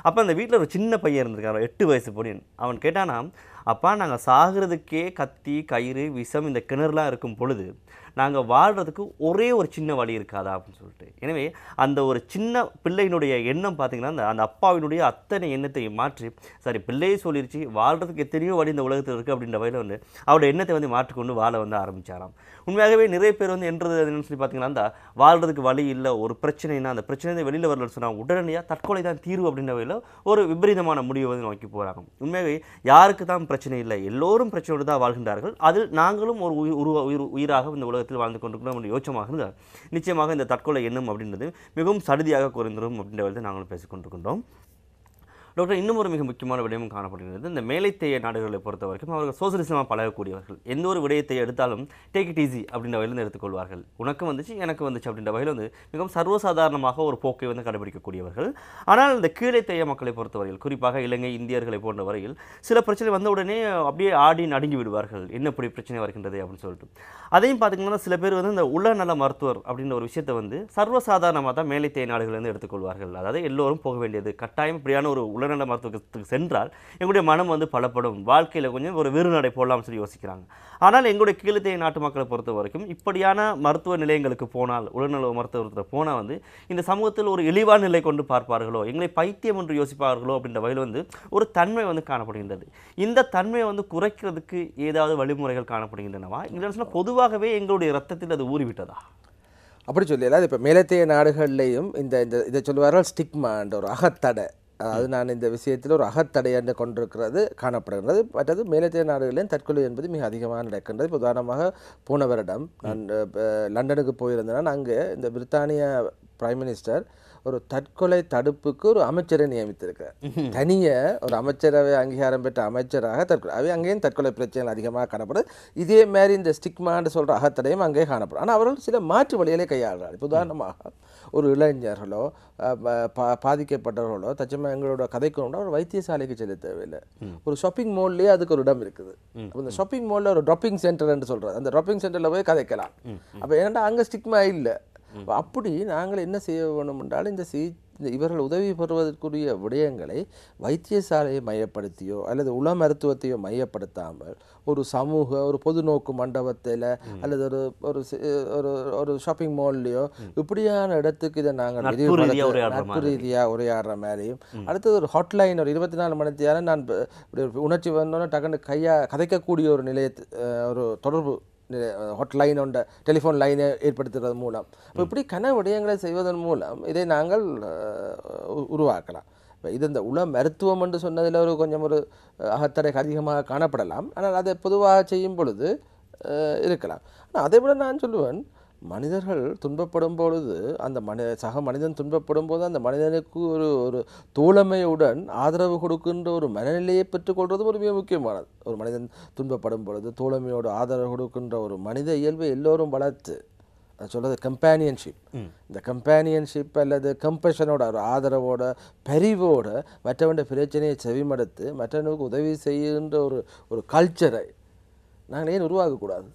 அப்போ அந்த வீட்டில் ஒரு சின்ன பையன் இருந்திருக்காரு, 8 வயசு பொடியன். அவன் கேட்டானா, அப்பா நாங்கள் சாகிறதுக்கே கத்தி கயிறு விஷம் இந்த கிணறுலாம் இருக்கும் பொழுது நாங்கள் வாழ்கிறதுக்கு ஒரே ஒரு சின்ன வழி இருக்காதா அப்படின்னு சொல்லிட்டு. எனவே அந்த ஒரு சின்ன பிள்ளையினுடைய எண்ணம் பார்த்திங்கன்னா அந்த அப்பாவினுடைய அத்தனை எண்ணத்தை மாற்றி, சரி பிள்ளையே சொல்லிருச்சு வாழ்கிறதுக்கு எத்தனையோ வழி இந்த உலகத்தில் இருக்குது அப்படின்ற வகையில் அவரோட எண்ணத்தை மாற்றிக்கொண்டு வாழ ஆரம்பித்தாராம். உண்மையாகவே நிறைய பேர் என்றது என்னன்னு சொல்லி பார்த்தீங்கன்னா, அந்த வாழ்கிறதுக்கு வழி இல்லை, ஒரு பிரச்சனைனா அந்த பிரச்சனை வெளியில் வரலன்னு சொன்னால் உடனடியாக தற்கொலை தான் தீர்வு அப்படின்ற வகையில் ஒரு விபரீதமான முடிவை நோக்கி போகிறாங்க. உண்மையாகவே யாருக்கு தான் பிரச்சனை இல்லை, எல்லோரும் பிரச்சனையோடு தான் வாழ்கின்றார்கள். அதில் நாங்களும் ஒரு உயிராக இந்த உலகத்தில் வாழ்ந்து கொண்டிருக்கிறோம் யோசமாக இருந்தால் நிச்சயமாக இந்த தற்கொலை எண்ணம் அப்படின்றது மிகவும் சடுதியாக குறைந்துடும் அப்படின்ற வகையில் நாங்களும் பேசிக்கொண்டிருக்கின்றோம். டாக்டர், இன்னும் ஒரு மிக முக்கியமான விடயமும் காணப்படுகிறது. இந்த மேலைத்தேய நாடுகளை பொறுத்த வரைக்கும் அவர்கள் சோசியலிசமாக பழகக்கூடியவர்கள். எந்த ஒரு விடயத்தை எடுத்தாலும் டேக் இட் ஈஸி அப்படின்ற வகையில் எடுத்துக்கொள்வார்கள். உனக்கு வந்துச்சு எனக்கு வந்துச்சு அப்படின்ற வகையில் மிகவும் சர்வசாதாரணமாக ஒரு போக்கை கடைபிடிக்கக்கூடியவர்கள். ஆனால் இந்த கீழைத்தேய மக்களை பொறுத்தவரையில், குறிப்பாக இலங்கை இந்தியர்களை போன்ற வரையில் சில பிரச்சனை வந்த உடனே அப்படியே ஆடி நடுங்கி விடுவார்கள், என்ன இப்படி பிரச்சனை வருகின்றது அப்படின்னு சொல்லிட்டு. அதையும் பார்த்திங்கன்னா சில பேர் இந்த உளநல மருத்துவர் அப்படின்ற ஒரு விஷயத்தை சர்வசாதாரணமாக தான் மேலைத்தேய நாடுகள் எடுத்துக்கொள்வார்கள். அதாவது எல்லோரும் போக வேண்டியது கட்டாயம் இப்படியான ஒரு உளநல மருத்துவத்துக்கு சென்றால் எங்களுடைய மனம் பலப்படும், வாழ்க்கையில் கொஞ்சம் ஒரு வெறுநடை போடலாம்னு சொல்லி யோசிக்கிறாங்க. ஆனால் எங்களுடைய கீழத்தேய நாட்டு மக்களை பொறுத்த வரைக்கும் இப்படியான மருத்துவ நிலையங்களுக்கு போனால், உளநல மருத்துவத்தில் போனால் இந்த சமூகத்தில் ஒரு இழிவான நிலை கொண்டு பார்ப்பார்களோ, எங்களை பைத்தியம் என்று யோசிப்பார்களோ அப்படின்ற வகையில் ஒரு தன்மை காணப்படுகின்றது. இந்த தன்மையை குறைக்கிறதுக்கு ஏதாவது வழிமுறைகள் காணப்படுகின்றனவா? இல்லைன்னு பொதுவாகவே எங்களுடைய ரத்தத்தில் அது ஊறிவிட்டதா? அப்படி சொல்லல. இப்போ மேலத்தைய நாடுகள்லையும் இதை சொல்லுவார்கள் ஸ்டிக்மா என்ற ஒரு அகத்தடை. அதாவது நான் இந்த விஷயத்தில் ஒரு அகத்தடையை கொண்டிருக்கிறது காணப்படுகிறது. மற்றது மேலத்தைய நாடுகளிலும் தற்கொலை என்பது மிக அதிகமாக நடக்கின்றது. இப்போ உதாரணமாக போன வருடம் நான் லண்டனுக்கு போயிருந்தேன்னா, அங்கே இந்த பிரித்தானிய பிரைம் மினிஸ்டர் ஒரு தற்கொலை தடுப்புக்கு ஒரு அமைச்சரை நியமித்திருக்கிறார். தனிய ஒரு அமைச்சரவை அங்கீகாரம் பெற்ற அமைச்சராக தற்கொலை அங்கேயும் தற்கொலை பிரச்சனைகள் அதிகமாக காணப்படுது. இதே மாதிரி இந்த ஸ்டிக்மான்னு சொல்கிற அகத்தடையும் அங்கே காணப்படும். ஆனால் அவர்கள் சில மாற்று வழிகளை கையாளுறாரு. இப்போ உதாரணமாக ஒரு இளைஞர்களோ பாதிக்கப்பட்டவர்களோ தச்சமாக எங்களோட கதைக்கணும்னா ஒரு வைத்தியசாலைக்கு செல்ல தேவையில்லை, ஒரு ஷாப்பிங் மால்லேயே அதுக்கு ஒரு இடம் இருக்குது. அந்த ஷாப்பிங் மாலில் ஒரு ட்ராப்பிங் சென்டர்ன்னு சொல்கிறது, அந்த ட்ராப்பிங் சென்டரில் போய் கதைக்கலாம். அப்போ ஏன்னா அங்கே ஸ்டிக்மா இல்லை. அப்படி நாங்கள் என்ன செய்ய வேணும் என்றால் இந்த இவர்கள் உதவி பெறுவதற்குரிய விடயங்களை வைத்தியசாலையை மையப்படுத்தியோ அல்லது உள மருத்துவத்தையோ மையப்படுத்தாமல் ஒரு சமூக ஒரு பொது நோக்கு மண்டபத்தில் அல்லது ஒரு ஒரு ஷாப்பிங் மால்லையோ இப்படியான இடத்துக்கு இதை நாங்கள் நட்பு ரீதியாக உரையாடுற மாதிரியும், அடுத்தது ஒரு ஹாட்லைன் ஒரு 24 மணி நேரம் நான் உணர்ச்சி வந்தோன்னே டக்குன்னு கதைக்கக்கூடிய ஒரு நிலையத்து ஒரு தொடர்பு ஹாட்லைன் உண்ட டெலிஃபோன் லைனை ஏற்படுத்துறது மூலம் இப்படி கன விடயங்களை செய்வதன் மூலம் இதை நாங்கள் உருவாக்கலாம். இது இந்த உள மருத்துவம் என்று சொன்னதில் கொஞ்சம் ஒரு அகத்தடை அதிகமாக காணப்படலாம். ஆனால் அதை பொதுவாக செய்யும் பொழுது இருக்கலாம். ஆனால் அதை விட நான் சொல்லுவேன், மனிதர்கள் துன்பப்படும் பொழுது அந்த சக மனிதன் துன்பப்படும் போது அந்த மனிதனுக்கு ஒரு ஒரு தோழமையுடன் ஆதரவு கொடுக்கின்ற ஒரு மனநிலையை பெற்றுக்கொள்வது ஒரு மிக முக்கியமானது. ஒரு மனிதன் துன்பப்படும் பொழுது தோழமையோடு ஆதரவு கொடுக்கின்ற ஒரு மனித இயல்பை எல்லோரும் வளர்த்து, அது சொல்கிறது கம்பேனியன்ஷிப், இந்த கம்பேனியன்ஷிப் அல்லது கம்பஷனோட ஒரு ஆதரவோட பரிவோட மற்றவண்ட பிரச்சனையை செவிமடுத்து மற்றவனுக்கு உதவி செய்கின்ற ஒரு கல்ச்சரை நாங்கள் ஏன் உருவாக்கக்கூடாது?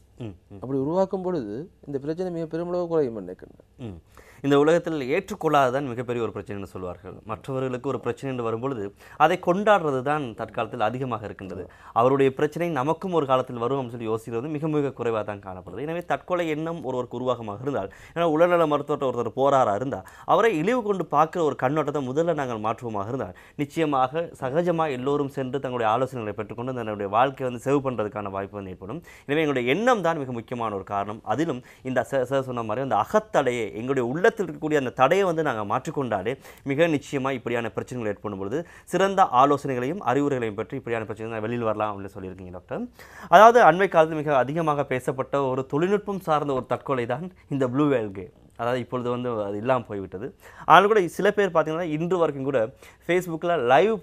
அப்படி உருவாக்கும் பொழுது இந்த பிரச்சனை மிக பெருமளவு குறையும் நினைக்கின்றேன். இந்த உலகத்தில் ஏற்றுக்கொள்ளாததான் மிகப்பெரிய ஒரு பிரச்சனைன்னு சொல்வார்கள். மற்றவர்களுக்கு ஒரு பிரச்சனை என்று வரும்பொழுது அதை கொண்டாடுறது தான் தற்காலத்தில் அதிகமாக இருக்கின்றது. அவருடைய பிரச்சனை நமக்கும் ஒரு காலத்தில் வரும் சொல்லி யோசிக்கிறது மிக மிக குறைவாக தான் காணப்படுது. எனவே தற்கொலை எண்ணம் ஒருவருக்கு உருவாகமாக இருந்தால், ஏன்னா உடல்நல மருத்துவத்தை ஒருத்தர் போராடாக இருந்தால் அவரை இழிவு கொண்டு பார்க்குற ஒரு கண்ணோட்டத்தை முதல்ல நாங்கள் மாற்றுவோமாக இருந்தால் நிச்சயமாக சகஜமாக எல்லோரும் சென்று தங்களுடைய ஆலோசனைகளை பெற்றுக்கொண்டு தன்னுடைய வாழ்க்கையை சேவ் பண்ணுறதுக்கான வாய்ப்பு ஏற்படும். எனவே எங்களுடைய எண்ணம் தான் மிக முக்கியமான ஒரு காரணம். அதிலும் இந்த சார் சொன்ன மாதிரி அந்த அகத்தடையை, எங்களுடைய உள்ளத்தில் இருக்கக்கூடிய அந்த தடையை நாங்கள் மாற்றிக்கொண்டாலே மிக நிச்சயமாக இப்படியான பிரச்சனைகள் ஏற்படும் பொழுது சிறந்த ஆலோசனைகளையும் அறிவுரைகளையும் பற்றி இப்படியான பிரச்சனைகள் வெளியில் வரலாம் அப்படின்னு சொல்லியிருக்கீங்க டாக்டர். அதாவது அண்மை காலத்தில் மிக அதிகமாக பேசப்பட்ட ஒரு தொழில்நுட்பம் சார்ந்த ஒரு தற்கொலை தான் இந்த ப்ளூ வேல் கேம். அதாவது இப்பொழுது அது இல்லாமல் போய்விட்டது. ஆனால் கூட சில பேர் பார்த்தீங்கன்னா இன்று வரைக்கும் கூட ஃபேஸ்புக்கில் லைவ்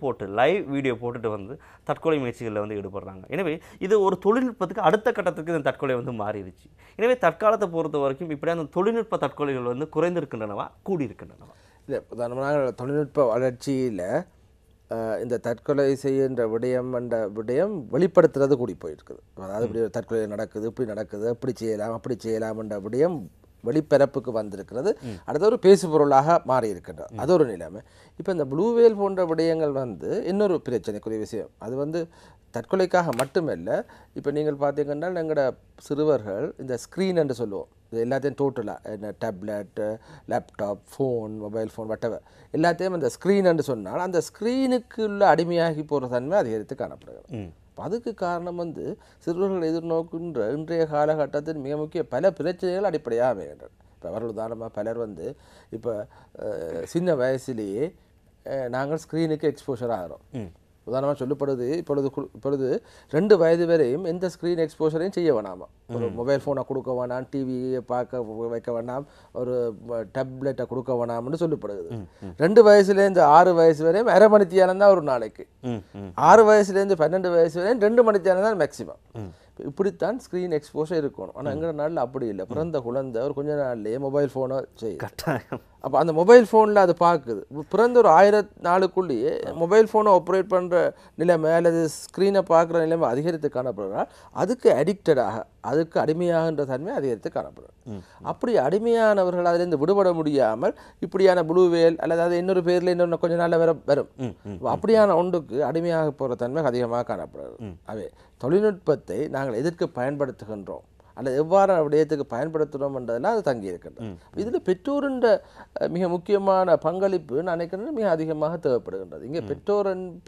வீடியோ போட்டுட்டு தற்கொலை முயற்சிகளில் ஈடுபடுறாங்க. எனவே இது ஒரு தொழில்நுட்பத்துக்கு அடுத்த கட்டத்துக்கு இந்த தற்கொலை மாறிடுச்சு. எனவே தற்காலத்தை பொறுத்த வரைக்கும் இப்படியான தொழில்நுட்ப தற்கொலைகள் குறைந்திருக்கின்றனவா, கூடியிருக்கின்றனவா? இல்லை, உதாரணமாக தொழில்நுட்ப வளர்ச்சியில் இந்த தற்கொலை செய்கின்ற விடயம் வெளிப்படுத்துறது கூடி போயிருக்குது. அதாவது இப்படி ஒரு தற்கொலை நடக்குது, இப்படி நடக்குது, அப்படி செய்யலாம் என்ற விடயம் வெளிப்பரப்புக்கு வந்திருக்கிறது. அடுத்த ஒரு பேசுபொருளாக மாறி இருக்கின்றது. அது ஒரு நிலைமை. இப்போ இந்த ப்ளூ வேல் போன்ற விடயங்கள் இன்னொரு பிரச்சனைக்குரிய விஷயம். அது தற்கொலைக்காக மட்டுமல்ல. இப்போ நீங்கள் பார்த்தீங்கன்னா எங்களோட சிறுவர்கள் இந்த ஸ்க்ரீன் என்று சொல்லுவோம், இது எல்லாத்தையும் டோட்டலாக என்ன tablet, laptop, phone, mobile phone, வட்டவர் எல்லாத்தையும் அந்த ஸ்க்ரீன் என்று சொன்னால் அந்த ஸ்க்ரீனுக்குள்ள அடிமையாகி போகிற தன்மை அதிகரித்து காணப்படுகிறது. அதுக்கு காரணம் சிறுவர்கள் எதிர்நோக்கின்ற இன்றைய காலகட்டத்தில் மிக முக்கிய பல பிரச்சனைகள் அடிப்படையாக அமைகின்றன. இப்போ அவர்கள் உதாரணமாக பலர் இப்போ சின்ன வயசுலேயே நாங்கள் ஸ்க்ரீனுக்கு எக்ஸ்போஷர் ஆகிறோம். உதாரணமாக சொல்லப்படுது, இப்பொழுது 2 வயது வரையும் எந்த ஸ்க்ரீன் எக்ஸ்போஷரையும் செய்ய வேணாமா. ஒரு மொபைல் ஃபோனை கொடுக்க வேணாம், டிவியை பார்க்க வைக்க வேணாம், ஒரு டேப்லெட்டை கொடுக்க வேணாம்னு சொல்லப்படுது. 2 வயசுலேருந்து 6 வயசு வரையும் அரை மணித்தியானம் தான் ஒரு நாளைக்கு. 6 வயசுலேருந்து 12 வயசு வரையும் 2 மணித்தியானம் தான் மேக்சிமம். இப்படித்தான் ஸ்க்ரீன் எக்ஸ்போஷர் இருக்கணும். ஆனால் எங்கள் நாளில் அப்படி இல்லை. பிறந்த குழந்தை ஒரு கொஞ்ச நாள்லேயே மொபைல் ஃபோனை செய்யும். அப்போ அந்த மொபைல் ஃபோனில் அது பார்க்குது. பிறந்த ஒரு 1000 நாளுக்குள்ளேயே மொபைல் ஃபோனை ஆப்ரேட் பண்ணுற நிலைமை அல்லது ஸ்க்ரீனை பார்க்குற நிலைமை அதிகரித்து காணப்படுறால் அதுக்கு அடிக்டடாக, அதுக்கு அடிமையாகின்ற தன்மை அதிகரித்து காணப்படும். அப்படி அடிமையானவர்கள் அதிலிருந்து விடுபட முடியாமல் இப்படியான ப்ளூ வேல் அல்லது அது இன்னொரு பேரில் இன்னொன்று கொஞ்ச நாளில் வரும். அப்படியான ஒன்றுக்கு அடிமையாக போகிற தன்மை அதிகமாக காணப்படுறது. அவை தொழில்நுட்பத்தை நாங்கள் எதற்கு பயன்படுத்துகின்றோம் அல்லது எவ்வாறு விடயத்துக்கு பயன்படுத்துகிறோம் என்றதெல்லாம் அது தங்கி இருக்கின்றது. இதில் பெற்றோருன்ற மிக முக்கியமான பங்களிப்பு நான் நினைக்கிறேன் மிக அதிகமாக தேவைப்படுகின்றது. இங்கே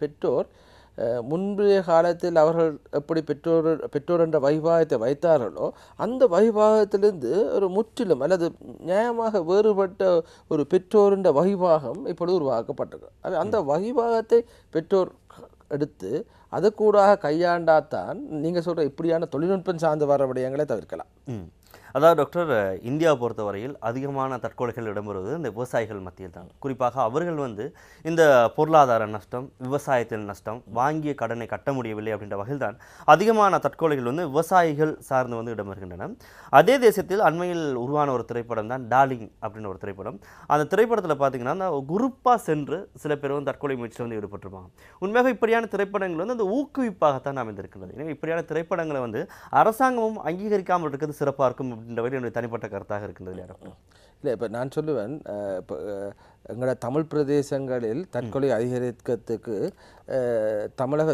பெற்றோர் முன்பைய காலத்தில் அவர்கள் எப்படி பெற்றோர் என்ற வைபாகத்தை வைத்தார்களோ அந்த வைபாகத்திலிருந்து ஒரு முற்றிலும் அல்லது நியாயமாக வேறுபட்ட ஒரு பெற்றோர் என்ற வைபாகம் இப்பொழுது உருவாக்கப்பட்டிருக்கு. அந்த வைபாகத்தை பெற்றோர் எடுத்து அது கூட கையாண்டாத்தான் நீங்கள் சொல்கிற இப்படியான தொழில்நுட்பம் சார்ந்து வர விடயங்களை தவிர்க்கலாம். அதாவது டாக்டர், இந்தியாவை பொறுத்தவரையில் அதிகமான தற்கொலைகள் இடம்பெறுவது இந்த விவசாயிகள் மத்தியில் தான். குறிப்பாக அவர்கள் இந்த பொருளாதார நஷ்டம், விவசாயத்தில் நஷ்டம், வாங்கிய கடனை கட்ட முடியவில்லை அப்படின்ற வகையில் தான் அதிகமான தற்கொலைகள் விவசாயிகள் சார்ந்து இடம்பெறுகின்றன. அதே தேசத்தில் அண்மையில் உருவான ஒரு திரைப்படம் தான் டார்லிங் அப்படின்னு ஒரு திரைப்படம். அந்த திரைப்படத்தில் பார்த்தீங்கன்னா அந்த குரூப்பாக சென்று சில பேர் தற்கொலை முயற்சியில் ஈடுபட்டிருப்பாங்க. உண்மையாக இப்படியான திரைப்படங்கள் அந்த ஊக்குவிப்பாகத்தான் அமைந்திருக்கின்றது. எனவே இப்படியான திரைப்படங்களை அரசாங்கமும் அங்கீகரிக்காமல் இருக்கிறது சிறப்பாக இருக்கும் அப்படின்ற வரை என்னுடைய தனிப்பட்ட கருத்தாக இருக்கின்றது. இல்லை, இப்போ நான் சொல்லுவேன், இப்போ எங்களோட தமிழ் பிரதேசங்களில் தற்கொலை அதிகரிக்கிறதுக்கு தமிழக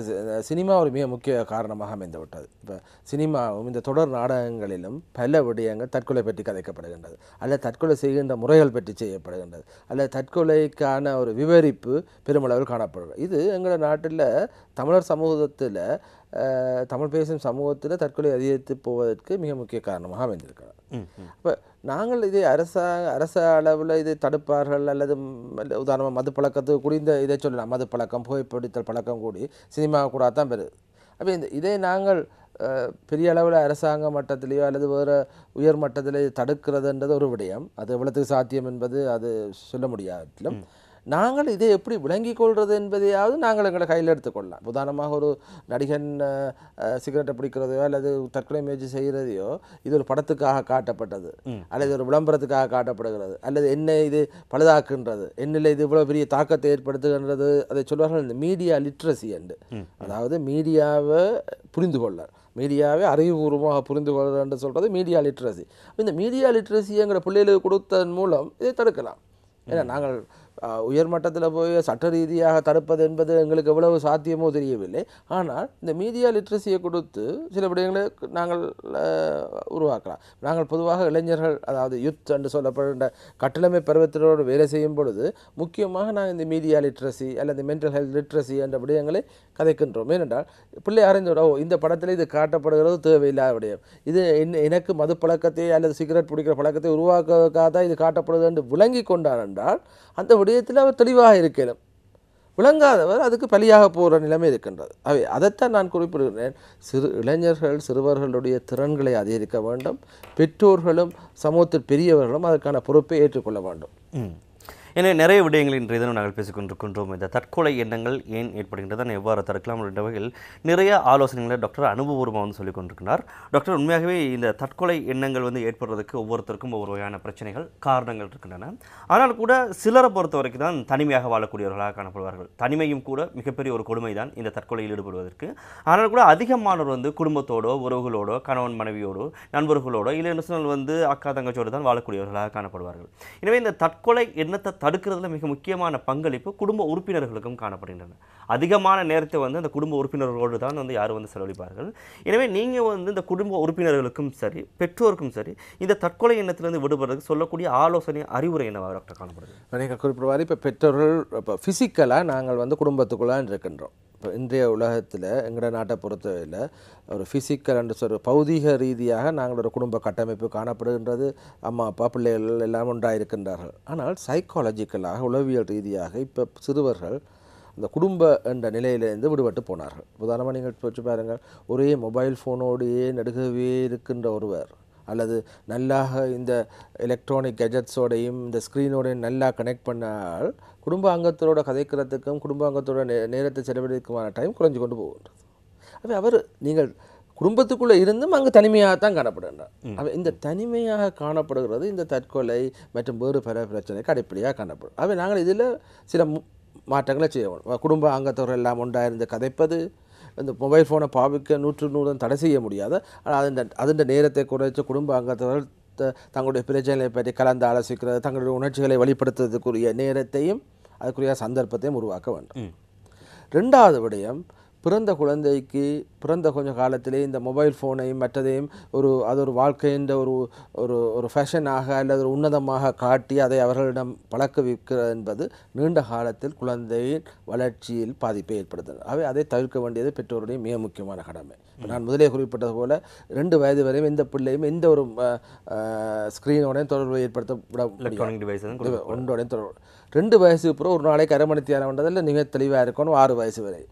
சினிமா ஒரு மிக முக்கிய காரணமாக அமைந்துவிட்டது. இப்போ சினிமாவும் இந்த தொடர் நாடகங்களிலும் பல விடயங்கள் தற்கொலை பற்றி கதைக்கப்படுகின்றது, அல்லது தற்கொலை செய்கின்ற முறைகள் பற்றி செய்யப்படுகின்றது, அல்லது தற்கொலைக்கான ஒரு விவரிப்பு பெருமளவில் காணப்படுகிறது. இது எங்களோட நாட்டில் தமிழர் சமூகத்தில், தமிழ் பேசும் சமூகத்தில் தற்கொலை அதிகரித்து போவதற்கு மிக முக்கிய காரணமாக அமைந்திருக்கிறது. இப்போ நாங்கள் இதை அரச அளவில் இதை தடுப்பார்கள் அல்லது உதாரணமாக மது பழக்கத்துக்கு கூடி இதை சொல்லலாம். மது பழக்கம், புகைப்பிடித்தல் பழக்கம் கூடி சினிமா கூட தான் பெறுது. அப்போ இதை நாங்கள் பெரிய அளவில் அரசாங்க மட்டத்திலேயோ அல்லது வேறு உயர் மட்டத்திலேயோ தடுக்கிறதுன்றது ஒரு விடயம். அது எவ்வளோத்துக்கு சாத்தியம் என்பது அது சொல்ல முடியாட்டிலும் நாங்கள் இதை எப்படி விளங்கி கொள்வது என்பதையாவது நாங்கள் எங்களை கையில் எடுத்துக்கொள்ளலாம். உதாரணமாக ஒரு நடிகன் சிகரெட்டை பிடிக்கிறதையோ அல்லது தற்கொலை முயற்சி செய்கிறதையோ இது ஒரு படத்துக்காக காட்டப்பட்டது அல்லது ஒரு விளம்பரத்துக்காக காட்டப்படுகிறது அல்லது என்ன இது பழுதாக்குன்றது, என்னில் இது இவ்வளோ பெரிய தாக்கத்தை ஏற்படுத்துகின்றது, அதை சொல்வார்கள் இந்த மீடியா லிட்ரஸி என்று. அதாவது மீடியாவை புரிந்து கொள்ள, மீடியாவை அறிவுபூர்வமாக புரிந்து கொள்வது என்று சொல்கிறது மீடியா லிட்ரஸி. இந்த மீடியா லிட்ரஸிங்கிற பிள்ளைகளுக்கு கொடுத்ததன் மூலம் இதை தடுக்கலாம். ஏன்னா நாங்கள் உயர் மட்டத்தில் போய் சட்ட ரீதியாக தடுப்பது என்பது எங்களுக்கு எவ்வளவு சாத்தியமோ தெரியவில்லை. ஆனால் இந்த மீடியா லிட்ரஸியை கொடுத்து சில விடயங்களை நாங்கள் உருவாக்கலாம். நாங்கள் பொதுவாக இளைஞர்கள், அதாவது யுத் என்று சொல்லப்படுகின்ற கட்டளமை பருவத்தினோடு வேலை செய்யும் பொழுது முக்கியமாக நாங்கள் இந்த மீடியா லிட்ரஸி அல்லது மென்டல் ஹெல்த் லிட்ரஸி என்ற விடயங்களை கதைக்கின்றோம். ஏனென்றால் பிள்ளை அறிந்தோட இந்த படத்தில் இது காட்டப்படுகிறது தேவையில்லாத விடயம், இது எனக்கு மது பழக்கத்தை அல்லது சிகரெட் பிடிக்கிற பழக்கத்தை உருவாக்குவதற்காக தான் இது காட்டப்படுது என்று விளங்கி கொண்டார் என்றால் அந்த விடயத்தில் அவர் தெளிவாக இருக்கணும். விளங்காதவர் அதுக்கு பலியாக போகிற நிலைமை இருக்கின்றது. அதைத்தான் நான் குறிப்பிடுகிறேன். இளைஞர்கள் சிறுவர்களுடைய திறன்களை அதிகரிக்க வேண்டும். பெற்றோர்களும் சமூகத்தில் பெரியவர்களும் அதற்கான பொறுப்பை ஏற்றுக்கொள்ள வேண்டும். எனவே நிறைய விடயங்கள் இன்றைய தினம் நாங்கள் பேசிக்கொண்டிருக்கின்றோம். இந்த தற்கொலை எண்ணங்கள் ஏன் ஏற்படுகின்றன, எவ்வாறு தடுக்கலாம் என்ற வகையில் நிறைய ஆலோசனைகளை டாக்டர் அனுபவபூர்வமாக வந்து சொல்லிக் கொண்டிருக்கிறார். டாக்டர், உண்மையாகவே இந்த தற்கொலை எண்ணங்கள் வந்து ஏற்படுறதுக்கு ஒவ்வொருத்தருக்கும் ஒவ்வொரு வகையான பிரச்சனைகள், காரணங்கள் இருக்கின்றன. ஆனால் கூட சிலரை பொறுத்த வரைக்கும் தான் தனிமையாக வாழக்கூடியவர்களாக காணப்படுவார்கள். தனிமையும் கூட மிகப்பெரிய ஒரு கொடுமை தான் இந்த தற்கொலையில் ஈடுபடுவதற்கு. ஆனால் கூட அதிகமானவர் வந்து குடும்பத்தோடோ, உறவுகளோடோ, கணவன் மனைவியோடோ, நண்பர்களோடோ இல்லை என்ன சொன்னால் வந்து அக்கா தங்கச்சோடு தான் வாழக்கூடியவர்களாக காணப்படுவார்கள். எனவே இந்த தற்கொலை எண்ணத்தை தடுக்கிறதுல மிக முக்கியமான பங்களிப்பு குடும்ப உறுப்பினர்களுக்கும் காணப்படுகின்றன. அதிகமான நேரத்தை வந்து அந்த குடும்ப உறுப்பினர்களோடு தான் வந்து யாரும் வந்து செலவழிப்பார்கள். எனவே நீங்கள் வந்து இந்த குடும்ப உறுப்பினர்களுக்கும் சரி, பெற்றோருக்கும் சரி, இந்த தற்கொலை எண்ணத்திலிருந்து விடுபடுறதுக்கு சொல்லக்கூடிய ஆலோசனை, அறிவுரை என்னவா டாக்டர் காணப்படுது? நீங்கள் குறிப்பிடுவார். இப்போ பெற்றோர்கள் இப்போ ஃபிசிக்கலாக நாங்கள் வந்து குடும்பத்துக்குள்ளான் இருக்கின்றோம். இப்போ இன்றைய உலகத்தில் எங்களோட நாட்டை பொறுத்தவரையில் ஒரு ஃபிசிக்கல் என்று சொல்கிற பௌதீக ரீதியாக நாங்கள் ஒரு குடும்ப கட்டமைப்பு காணப்படுகின்றது. அம்மா அப்பா பிள்ளைகள் எல்லாம் ஒன்றாக இருக்கின்றார்கள். ஆனால் சைக்காலஜிக்கலாக உளவியல் ரீதியாக இப்போ சிறுவர்கள் அந்த குடும்ப என்ற நிலையிலிருந்து விடுபட்டு போனார்கள். உதாரணமாக நீங்கள் வச்சு பாருங்கள், ஒரே மொபைல் ஃபோனோடையே நடுகவே இருக்கின்ற ஒருவர் அல்லது நல்லாக இந்த எலக்ட்ரானிக் கெஜெட்ஸோடையும் இந்த ஸ்க்ரீனோடையும் நல்லா கனெக்ட் பண்ணால் குடும்ப அங்கத்தோட கதைக்கிறதுக்கும் குடும்ப அங்கத்தோட நேரத்தை செலவழிக்குமான டைம் குறைஞ்சு கொண்டு போகின்றது. அப்போ அவர் நீங்கள் குடும்பத்துக்குள்ளே இருந்தும் அங்கே தனிமையாகத்தான் காணப்படுகின்றார். அப்போ இந்த தனிமையாக காணப்படுகிறது இந்த தற்கொலை மற்றும் வேறு பல பிரச்சனைக்கு அடிப்படையாக காணப்படும். அப்போ நாங்கள் இதில் சில மாற்றங்களை செய்யணும். குடும்ப அங்கத்தோடு எல்லாம் ஒன்றாயிருந்து கதைப்பது, இந்த மொபைல் ஃபோனை பாவிக்க 100% தடை செய்ய முடியாது. ஆனால் அதன் நேரத்தை குறைச்சி குடும்ப அங்கத்தவர்கள் தங்களுடைய பிரச்சனைகளை பற்றி கலந்து ஆலோசிக்கிறது, தங்களுடைய உணர்ச்சிகளை வெளிப்படுத்துவதற்குரிய நேரத்தையும் அதுக்குரிய சந்தர்ப்பத்தையும் உருவாக்க வேண்டும். ரெண்டாவது விடயம், பிறந்த குழந்தைக்கு பிறந்த கொஞ்சம் காலத்திலே இந்த மொபைல் ஃபோனையும் மற்றதையும் அது ஒரு வாழ்க்கையின் ஒரு ஒரு ஃபேஷனாக அல்லது ஒரு உன்னதமாக காட்டி அதை அவர்களிடம் பழக்கவிக்கிறது என்பது நீண்ட காலத்தில் குழந்தையின் வளர்ச்சியில் பாதிப்பை ஏற்படுத்துகிறது. அதை தவிர்க்க வேண்டியது பெற்றோருடைய மிக முக்கியமான கடமை. நான் முதலே குறிப்பிட்டது போல 2 வயது வரையும் எந்த பிள்ளையும் எந்த ஒரு ஸ்க்ரீனோடையும் தொடர்பு ஏற்படுத்த விட ஒன்றோடையும் தொடர்பு. 2 வயசுக்கு அப்புறம் ஒரு நாளைக்கு அரை மணி நேரம் பண்ணுறதில் மிக தெளிவாக இருக்கணும். 6 வயசு வரை,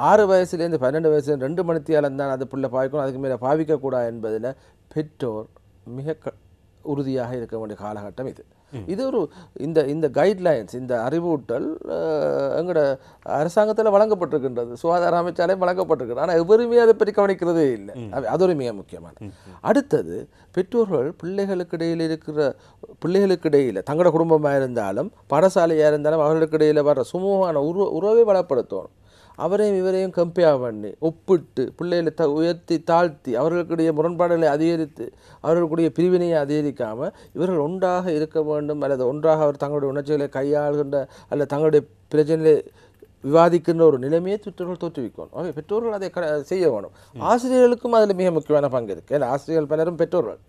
6 வயசுலேருந்து 12 வயசு 2 மணி நேரம் தான் அது பிள்ளை பாவிக்கணும், அதுக்கு மேலே பாவிக்கக்கூடாது என்பதில் பெற்றோர் மிக உறுதியாக இருக்க வேண்டிய காலகட்டம் இது. இது ஒரு இந்த கைட்லைன்ஸ், இந்த அறிவூட்டல் எங்களோட அரசாங்கத்தில் வழங்கப்பட்டிருக்கின்றது, சுகாதார அமைச்சாலையும் வழங்கப்பட்டிருக்கிறது. ஆனால் எவருமே அதை பற்றி கவனிக்கிறதே இல்லை. அது ஒரு மிக முக்கியமான. அடுத்தது, பெற்றோர்கள் பிள்ளைகளுக்கு இடையில் தங்களோட குடும்பமாக இருந்தாலும் பாடசாலையாக இருந்தாலும் அவர்களுக்கு இடையில் வர சுமூகமான உறவை வளப்படுத்தணும். அவரையும் இவரையும் கம்பேர் பண்ணி ஒப்பிட்டு பிள்ளைகளை உயர்த்தி தாழ்த்தி அவர்களுடைய முரண்பாடுகளை அதிகரித்து அவர்களுடைய பிரிவினையை அதிகரிக்காமல் இவர்கள் ஒன்றாக இருக்க வேண்டும் அல்லது ஒன்றாக அவர் தங்களுடைய உணர்ச்சிகளை கையாளுகின்ற அல்லது தங்களுடைய பிரச்சனைகளை விவாதிக்கின்ற ஒரு நிலைமையை பெற்றோர்கள் தோற்றுவிக்கணும். அவை பெற்றோர்கள் அதை செய்ய வேணும். ஆசிரியர்களுக்கும் அதில் மிக முக்கியமான பங்கு இருக்குது. ஏன்னா ஆசிரியர்கள் பலரும் பெற்றோர்கள்.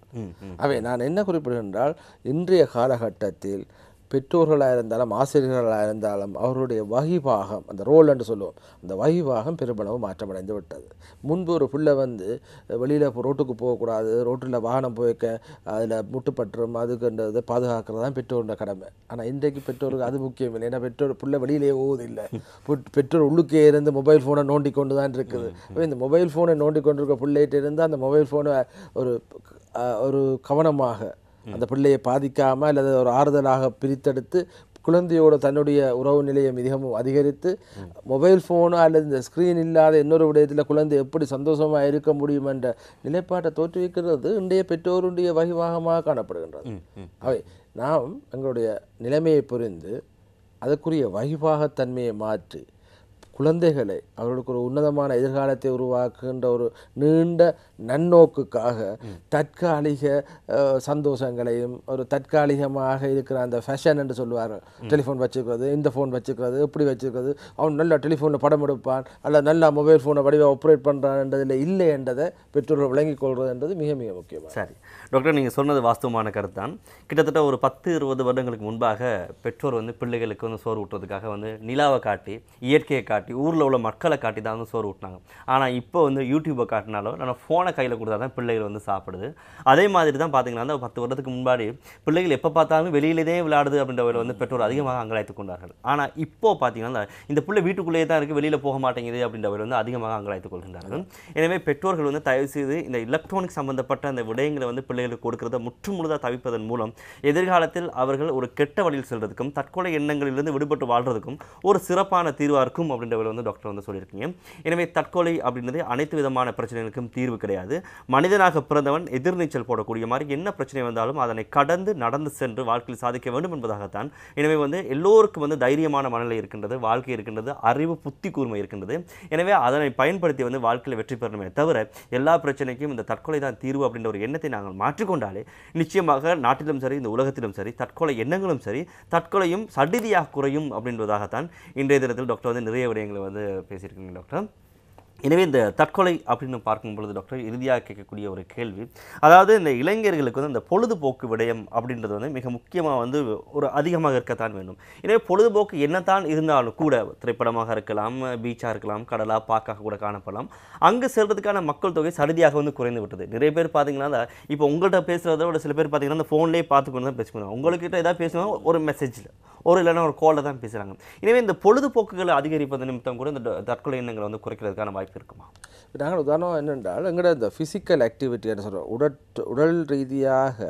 அவை நான் என்ன குறிப்பிடுகின்றால், இன்றைய காலகட்டத்தில் பெற்றோர்களாக இருந்தாலும் ஆசிரியர்களாக இருந்தாலும் அவருடைய வகிபாகம் அந்த ரோல் என்று சொல்லுவோம், அந்த வகிபாகம் பெருமளவு மாற்றமடைந்து விட்டது. முன்பு ஒரு பிள்ளை வந்து வெளியில் ரோட்டுக்கு போகக்கூடாது, ரோட்டில் வாகனம் போய்க்க அதில் முட்டுப்பட்டுரும், அதுக்குன்றதை பாதுகாக்கிறது தான் பெற்றோருடைய கடமை. ஆனால் இன்றைக்கு பெற்றோருக்கு அது முக்கியம் இல்லை. ஏன்னா பிள்ளை வெளியிலே போவதில்லை, பெற்றோர் உள்ளுக்கே இருந்து மொபைல் ஃபோனை நோண்டி கொண்டு தான் இருக்குது. இந்த மொபைல் ஃபோனை நோண்டி கொண்டிருக்க பிள்ளைகிட்ட இருந்து அந்த மொபைல் ஃபோனை ஒரு கவனமாக அந்த பிள்ளையை பாதிக்காமல் அல்லது ஒரு ஆறுதலாக பிரித்தெடுத்து குழந்தையோட தன்னுடைய உறவு நிலையை மிகவும் அதிகரித்து மொபைல் ஃபோனோ அல்லது இந்த ஸ்க்ரீன் இல்லாத இன்னொரு விடயத்தில் குழந்தை எப்படி சந்தோஷமாக இருக்க முடியும் என்ற நிலைப்பாட்டை தோற்றுவிக்கிறது இன்றைய பெற்றோருடைய வகிவாகமாக காணப்படுகின்றது. அவை நாம் எங்களுடைய நிலைமையை புரிந்து அதற்குரிய வகிவாகத்தன்மையை மாற்றி குழந்தைகளை அவர்களுக்கு ஒரு உன்னதமான எதிர்காலத்தை உருவாக்குகின்ற ஒரு நீண்ட நன்னோக்குக்காக தற்காலிக சந்தோஷங்களையும் ஒரு தற்காலிகமாக இருக்கிற அந்த ஃபேஷன் என்று சொல்லுவார்கள், டெலிஃபோன் வச்சுக்கிறது, இந்த ஃபோன் வச்சுக்கிறது, எப்படி வச்சுக்கிறது, அவன் நல்லா டெலிஃபோனில் படம் எடுப்பான் அல்ல நல்லா மொபைல் ஃபோனை வடிவாக ஆப்ரேட் பண்ணுறான்றதில் இல்லை என்றதை பெற்றோர்கள் விளங்கிக் கொள்வது என்றது மிக மிக முக்கியமாக. சரி டாக்டர், நீங்கள் சொன்னது வாஸ்தவமான கருத்து தான். கிட்டத்தட்ட ஒரு 10-20 வருடங்களுக்கு முன்பாக பெற்றோர் வந்து பிள்ளைகளுக்கு வந்து சோறு ஊட்டுறதுக்காக வந்து நிலாவை காட்டி இயற்கையை காட்டி ஊரில் உள்ள மக்களை காட்டி தான் வந்து சோறு ஊட்டினாங்க. ஆனால் இப்போ வந்து யூடியூப்பை காட்டினாலும் நம்ம ஃபோனை கையில் கொடுத்தா தான் பிள்ளைகள் வந்து சாப்பிடுது. அதே மாதிரி தான் பார்த்தீங்கன்னா அந்த 10 வருடத்துக்கு முன்னாடி பிள்ளைகள் எப்போ பார்த்தாலும் வெளியிலேயே விளையாடுது அப்படின்றவரை வந்து பெற்றோர் அதிகமாக அங்கலாய்த்து கொண்டார்கள். ஆனால் இப்போ பார்த்தீங்கன்னா இந்த பிள்ளை வீட்டுக்குள்ளேயே தான் இருக்குது, வெளியில் போக மாட்டேங்குது அப்படின்றவர் வந்து அதிகமாக அங்கலாய்த்து கொள்கின்றார்கள். எனவே பெற்றோர்கள் வந்து தயவு செய்து இந்த எலக்ட்ரானிக் சம்பந்தப்பட்ட அந்த விடயங்களை வந்து பிள்ளைகளுக்கு கொடுக்கிறத முற்றுமுழுதாக தவிப்பதன் மூலம் எதிர்காலத்தில் அவர்கள் ஒரு கெட்ட வழியில் செல்றதுக்கும் தற்கொலை எண்ணங்களிலிருந்து விடுபட்டு வாழ்றதுக்கும் ஒரு சிறப்பான தீர்வாக இருக்கும் அப்படின்றவர் வந்து டாக்டர் வந்து சொல்லியிருக்கீங்க. எனவே தற்கொலை அப்படின்றது அனைத்து விதமான பிரச்சனைகளுக்கும் தீர்வு கிடையாது. மனிதனாக பிறந்தவன் எதிர்நீச்சல் போடக்கூடிய மாதிரி என்ன பிரச்சனை வந்தாலும் அதனை கடந்து நடந்து சென்று வாழ்க்கையில் சாதிக்க வேண்டும் என்பதாகத்தான். எனவே வந்து எல்லோருக்கும் வந்து தைரியமான மனநிலை இருக்கின்றது, வாழ்க்கை இருக்கின்றது, அறிவு புத்தி கூர்மை இருக்கின்றது. எனவே அதனை பயன்படுத்தி வந்து வாழ்க்கையில் வெற்றி பெறணுமே தவிர எல்லா பிரச்சனைக்கும் இந்த தற்கொலை தான் தீர்வு அப்படின்ற ஒரு எண்ணத்தை நாங்கள் மாற்றிக்கொண்டாலே நிச்சயமாக நாட்டிலும் சரி இந்த உலகத்திலும் சரி தற்கொலை எண்ணங்களும் சரி தற்கொலையும் சடிதியாக குறையும் அப்படின்றதாகத்தான் இன்றைய தினத்தில் டாக்டர் வந்து நிறைய விடயங்களை வந்து பேசியிருக்கீங்க டாக்டர். எனவே இந்த தற்கொலை அப்படின்னு பார்க்கும் பொழுது டாக்டர் இறுதியாக கேட்கக்கூடிய ஒரு கேள்வி, அதாவது இந்த இளைஞர்களுக்கு வந்து இந்த பொழுதுபோக்கு விடயம் அப்படின்றது வந்து மிக முக்கியமாக வந்து ஒரு அதிகமாக இருக்கத்தான் வேண்டும். எனவே பொழுதுபோக்கு என்னத்தான் இருந்தாலும் கூட திரைப்படமாக இருக்கலாம், பீச்சாக இருக்கலாம், கடலாக பார்க்க கூட காணப்படலாம், அங்கே செல்றதுக்கான மக்கள் தொகை சடுதியாக வந்து குறைந்து விட்டது. நிறைய பேர் பார்த்தீங்கன்னா இப்போ உங்கள்கிட்ட பேசுகிறத விட சில பேர் பார்த்தீங்கன்னா அந்த ஃபோன்லேயே பார்த்துக்கொண்டு தான் பேசுவாங்க. உங்கள்கிட்ட ஏதாவது பேசுவாங்க ஒரு மெசேஜில் ஒரு இல்லைன்னா ஒரு காலில் தான் பேசுகிறாங்க. எனவே இந்த பொழுதுபோக்குகளை அதிகரிப்பது நிமித்தம் கூட இந்த தற்கொலை எண்ணங்களை வந்து குறைக்கிறதுக்கான வாய்ப்பு இருக்குமா? நாங்கள் உதாரணம் என்னென்றால் எங்களோட இந்த ஃபிசிக்கல் ஆக்டிவிட்டின்னு சொல்கிறோம், உடல் ரீதியாக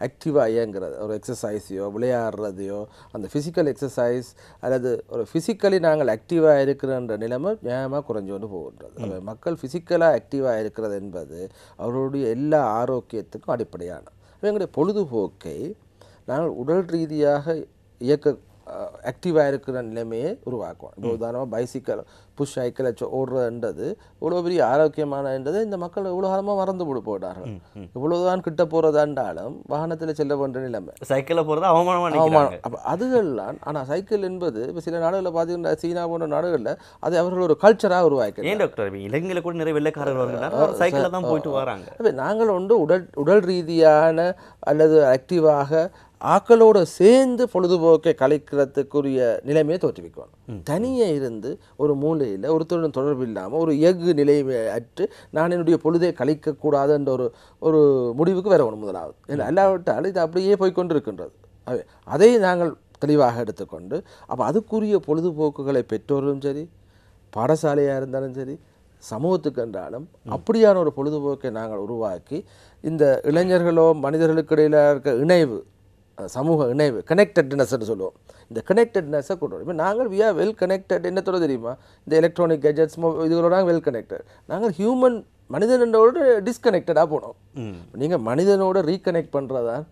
ஆக்டிவாக இயங்குறது, ஒரு எக்ஸசைஸையோ விளையாடுறதையோ அந்த ஃபிசிக்கல் எக்ஸசைஸ் அல்லது ஒரு ஃபிசிக்கலி நாங்கள் ஆக்டிவாக இருக்கிறன்ற நிலைமை நியாயமாக குறைஞ்சு கொண்டு போகின்றது. மக்கள் ஃபிசிக்கலாக ஆக்டிவாக இருக்கிறது என்பது அவர்களுடைய எல்லா ஆரோக்கியத்துக்கும் அடிப்படையான. எங்களுடைய பொழுதுபோக்கை நாங்கள் உடல் ரீதியாக இயக்க ஆக்டிவாக இருக்கிற நிலைமையை உருவாக்குவோம். இப்போ உதாரணமாக பைசிக்கல் புஷ் சைக்கிளை ஓடுறதுன்றது இவ்வளோ பெரிய ஆரோக்கியமானன்றது இந்த மக்கள் இவ்வளோ காலமாக மறந்து போட்டார்கள். இவ்வளோதான் கிட்ட போகிறதாண்டாலும் வாகனத்தில் செல்ல வேண்டிய நிலைமை, சைக்கிளில் போகிறது அவமானம். அப்போ அதுகள்லாம். ஆனால் சைக்கிள் என்பது இப்போ சில நாடுகளில் பார்த்தீங்கன்னா சீனா போன்ற நாடுகளில் அது அவர்கள் ஒரு கல்ச்சராக உருவாக்கி. ஏன் டாக்டர் இலங்கையில கூட நிறைய வெள்ளைக்காரர்கள் சைக்கிளில் தான் போயிட்டு வராங்க. நாங்கள் வந்து உடல் ரீதியான அல்லது ஆக்டிவாக ஆக்களோடு சேர்ந்து பொழுதுபோக்கை கலைக்கிறதுக்குரிய நிலைமையை தோற்றுவிக்கணும். தனியே இருந்து ஒரு மூலையில் ஒருத்தருடன் தொடர்பு இல்லாமல் ஒரு இயகு நிலையை அற்று நான் என்னுடைய பொழுதை கழிக்கக்கூடாதுன்ற ஒரு முடிவுக்கு வரணும் முதலாவது. அல்லாவிட்டால் இது அப்படியே போய்கொண்டு இருக்கின்றது. அதை நாங்கள் தெளிவாக எடுத்துக்கொண்டு அப்போ அதுக்குரிய பொழுதுபோக்குகளை பெற்றோரும் சரி பாடசாலையாக இருந்தாலும் சரி சமூகத்துக்கு என்றாலும் அப்படியான ஒரு பொழுதுபோக்கை நாங்கள் உருவாக்கி இந்த இளைஞர்களோ மனிதர்களுக்கு இடையில் இருக்க இணைவு, சமூக இணைவு, கனெக்டட்னஸ்ன்னு சொல்லுவோம், இந்த கனெக்டட்னஸை கொண்டு வரும். இப்போ நாங்கள் வி ஆர் வெல் கனெக்டட். என்னத்தோட தெரியுமா, இந்த எலக்ட்ரானிக் கேஜெட்ஸ் இதுகளோட நாங்கள் வெல் கனெக்டட். நாங்கள் ஹியூமன் மனிதனோடு டிஸ்கனெக்டடாக போனோம். நீங்கள் மனிதனோட ரீகனெக்ட் பண்ணுறதான்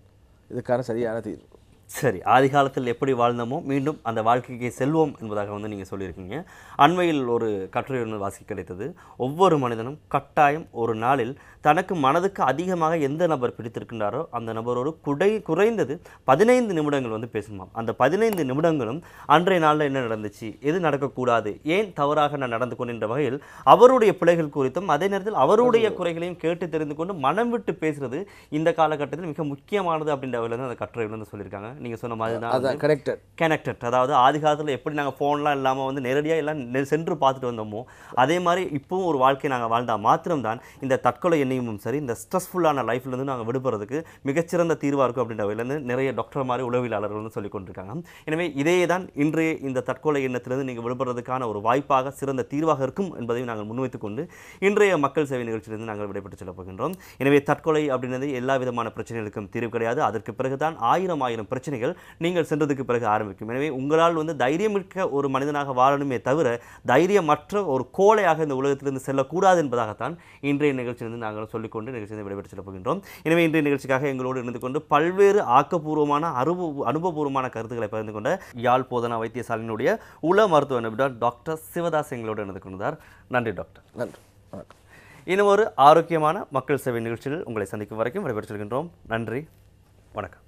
இதுக்கான சரியான தீர்வு. சரி, ஆதி காலத்தில் எப்படி வாழ்ந்தோமோ மீண்டும் அந்த வாழ்க்கைக்கு செல்வோம் என்பதாக வந்து நீங்கள் சொல்லியிருக்கீங்க. அண்மையில் ஒரு கட்டுரை ஒன்று வாசிக்க கிடைத்தது. ஒவ்வொரு மனிதனும் கட்டாயம் ஒரு நாளில் தனக்கு மனதுக்கு அதிகமாக எந்த நபர் பிடித்திருக்கின்றாரோ அந்த நபரோடு குறைந்தது 15 நிமிடங்கள் வந்து பேசணுமா. அந்த 15 நிமிடங்களும் அன்றைய நாளில் என்ன நடந்துச்சு, எது நடக்கக்கூடாது, ஏன் தவறாக நான் நடந்து கொண்டிருந்த வகையில் அவருடைய பிழைகள் குறித்தும் அதே நேரத்தில் அவருடைய குறைகளையும் கேட்டு தெரிந்து கொண்டு மனம் விட்டு பேசுறது இந்த காலகட்டத்தில் மிக முக்கியமானது அப்படின்ற வகையில் வந்து அந்த கட்டுரை வந்து சொல்லியிருக்காங்க. நீங்கள் சொன்ன மாதிரி தான் அதான் கனெக்டட். அதாவது ஆதி காலத்தில் எப்படி நாங்கள் ஃபோன்லாம் இல்லாமல் வந்து நேரடியாக எல்லாம் சென்று பார்த்துட்டு வந்தோமோ அதே மாதிரி இப்பவும் ஒரு வாழ்க்கையை நாங்கள் வாழ்ந்தால் மாத்திரம்தான் இந்த தற்கொலை எண்ணையும் சரி இந்த ஸ்ட்ரெஸ்ஃபுல்லான லைஃப்லேருந்து நாங்கள் விடுபடுறதுக்கு மிகச்சிறந்த தீர்வாக இருக்கும் அப்படின்ற வகையிலேருந்து நிறைய டாக்டர் மாதிரி உளவியலாளர்கள் வந்து சொல்லிக் கொண்டிருக்காங்க. எனவே இதே தான் இன்றைய இந்த தற்கொலை எண்ணத்திலிருந்து நீங்கள் விடுபடுறதுக்கான ஒரு வாய்ப்பாக சிறந்த தீர்வாக இருக்கும் என்பதையும் நாங்கள் முன்வைத்துக் கொண்டு இன்றைய மக்கள் சேவை நிகழ்ச்சியிலிருந்து நாங்கள் விடைபெற்று செல்ல போகின்றோம். எனவே தற்கொலை அப்படின்றது எல்லா விதமான பிரச்சனைகளுக்கும் தீர்வு கிடையாது. அதற்கு பிறகுதான் ஆயிரம் பிரச்சனைகள் நீங்கள் சென்றதுக்கு பிறகு ஆரம்பிக்கும். எனவே உங்களால் வந்து தைரியமிக்க ஒரு மனிதனாக வாழணுமே தவிர தைரியமற்ற ஒரு கோழையாக இந்த உலகத்திலிருந்து செல்லக்கூடாது என்பதாகத்தான் இன்றைய நிகழ்ச்சியிலிருந்து நாங்கள் சொல்லிக்கொண்டு நிகழ்ச்சியை விடைபெற்று செல்ல போகின்றோம். எனவே இன்றைய நிகழ்ச்சிக்காக எங்களோடு இருந்து கொண்டு பல்வேறு ஆக்கப்பூர்வமான அனுபவபூர்வமான கருத்துக்களை பகிர்ந்து கொண்ட யாழ் போதனா வைத்தியசாலையினுடைய உள மருத்துவ நிபுணர் டாக்டர் சிவதாஸ் எங்களோடு இருந்து கொண்டார். நன்றி டாக்டர். நன்றி. வணக்கம். இன்னும் ஒரு ஆரோக்கியமான மக்கள் சேவை நிகழ்ச்சியில் உங்களை சந்திக்கும் வரைக்கும் விடைபெற்று செல்கின்றோம். நன்றி, வணக்கம்.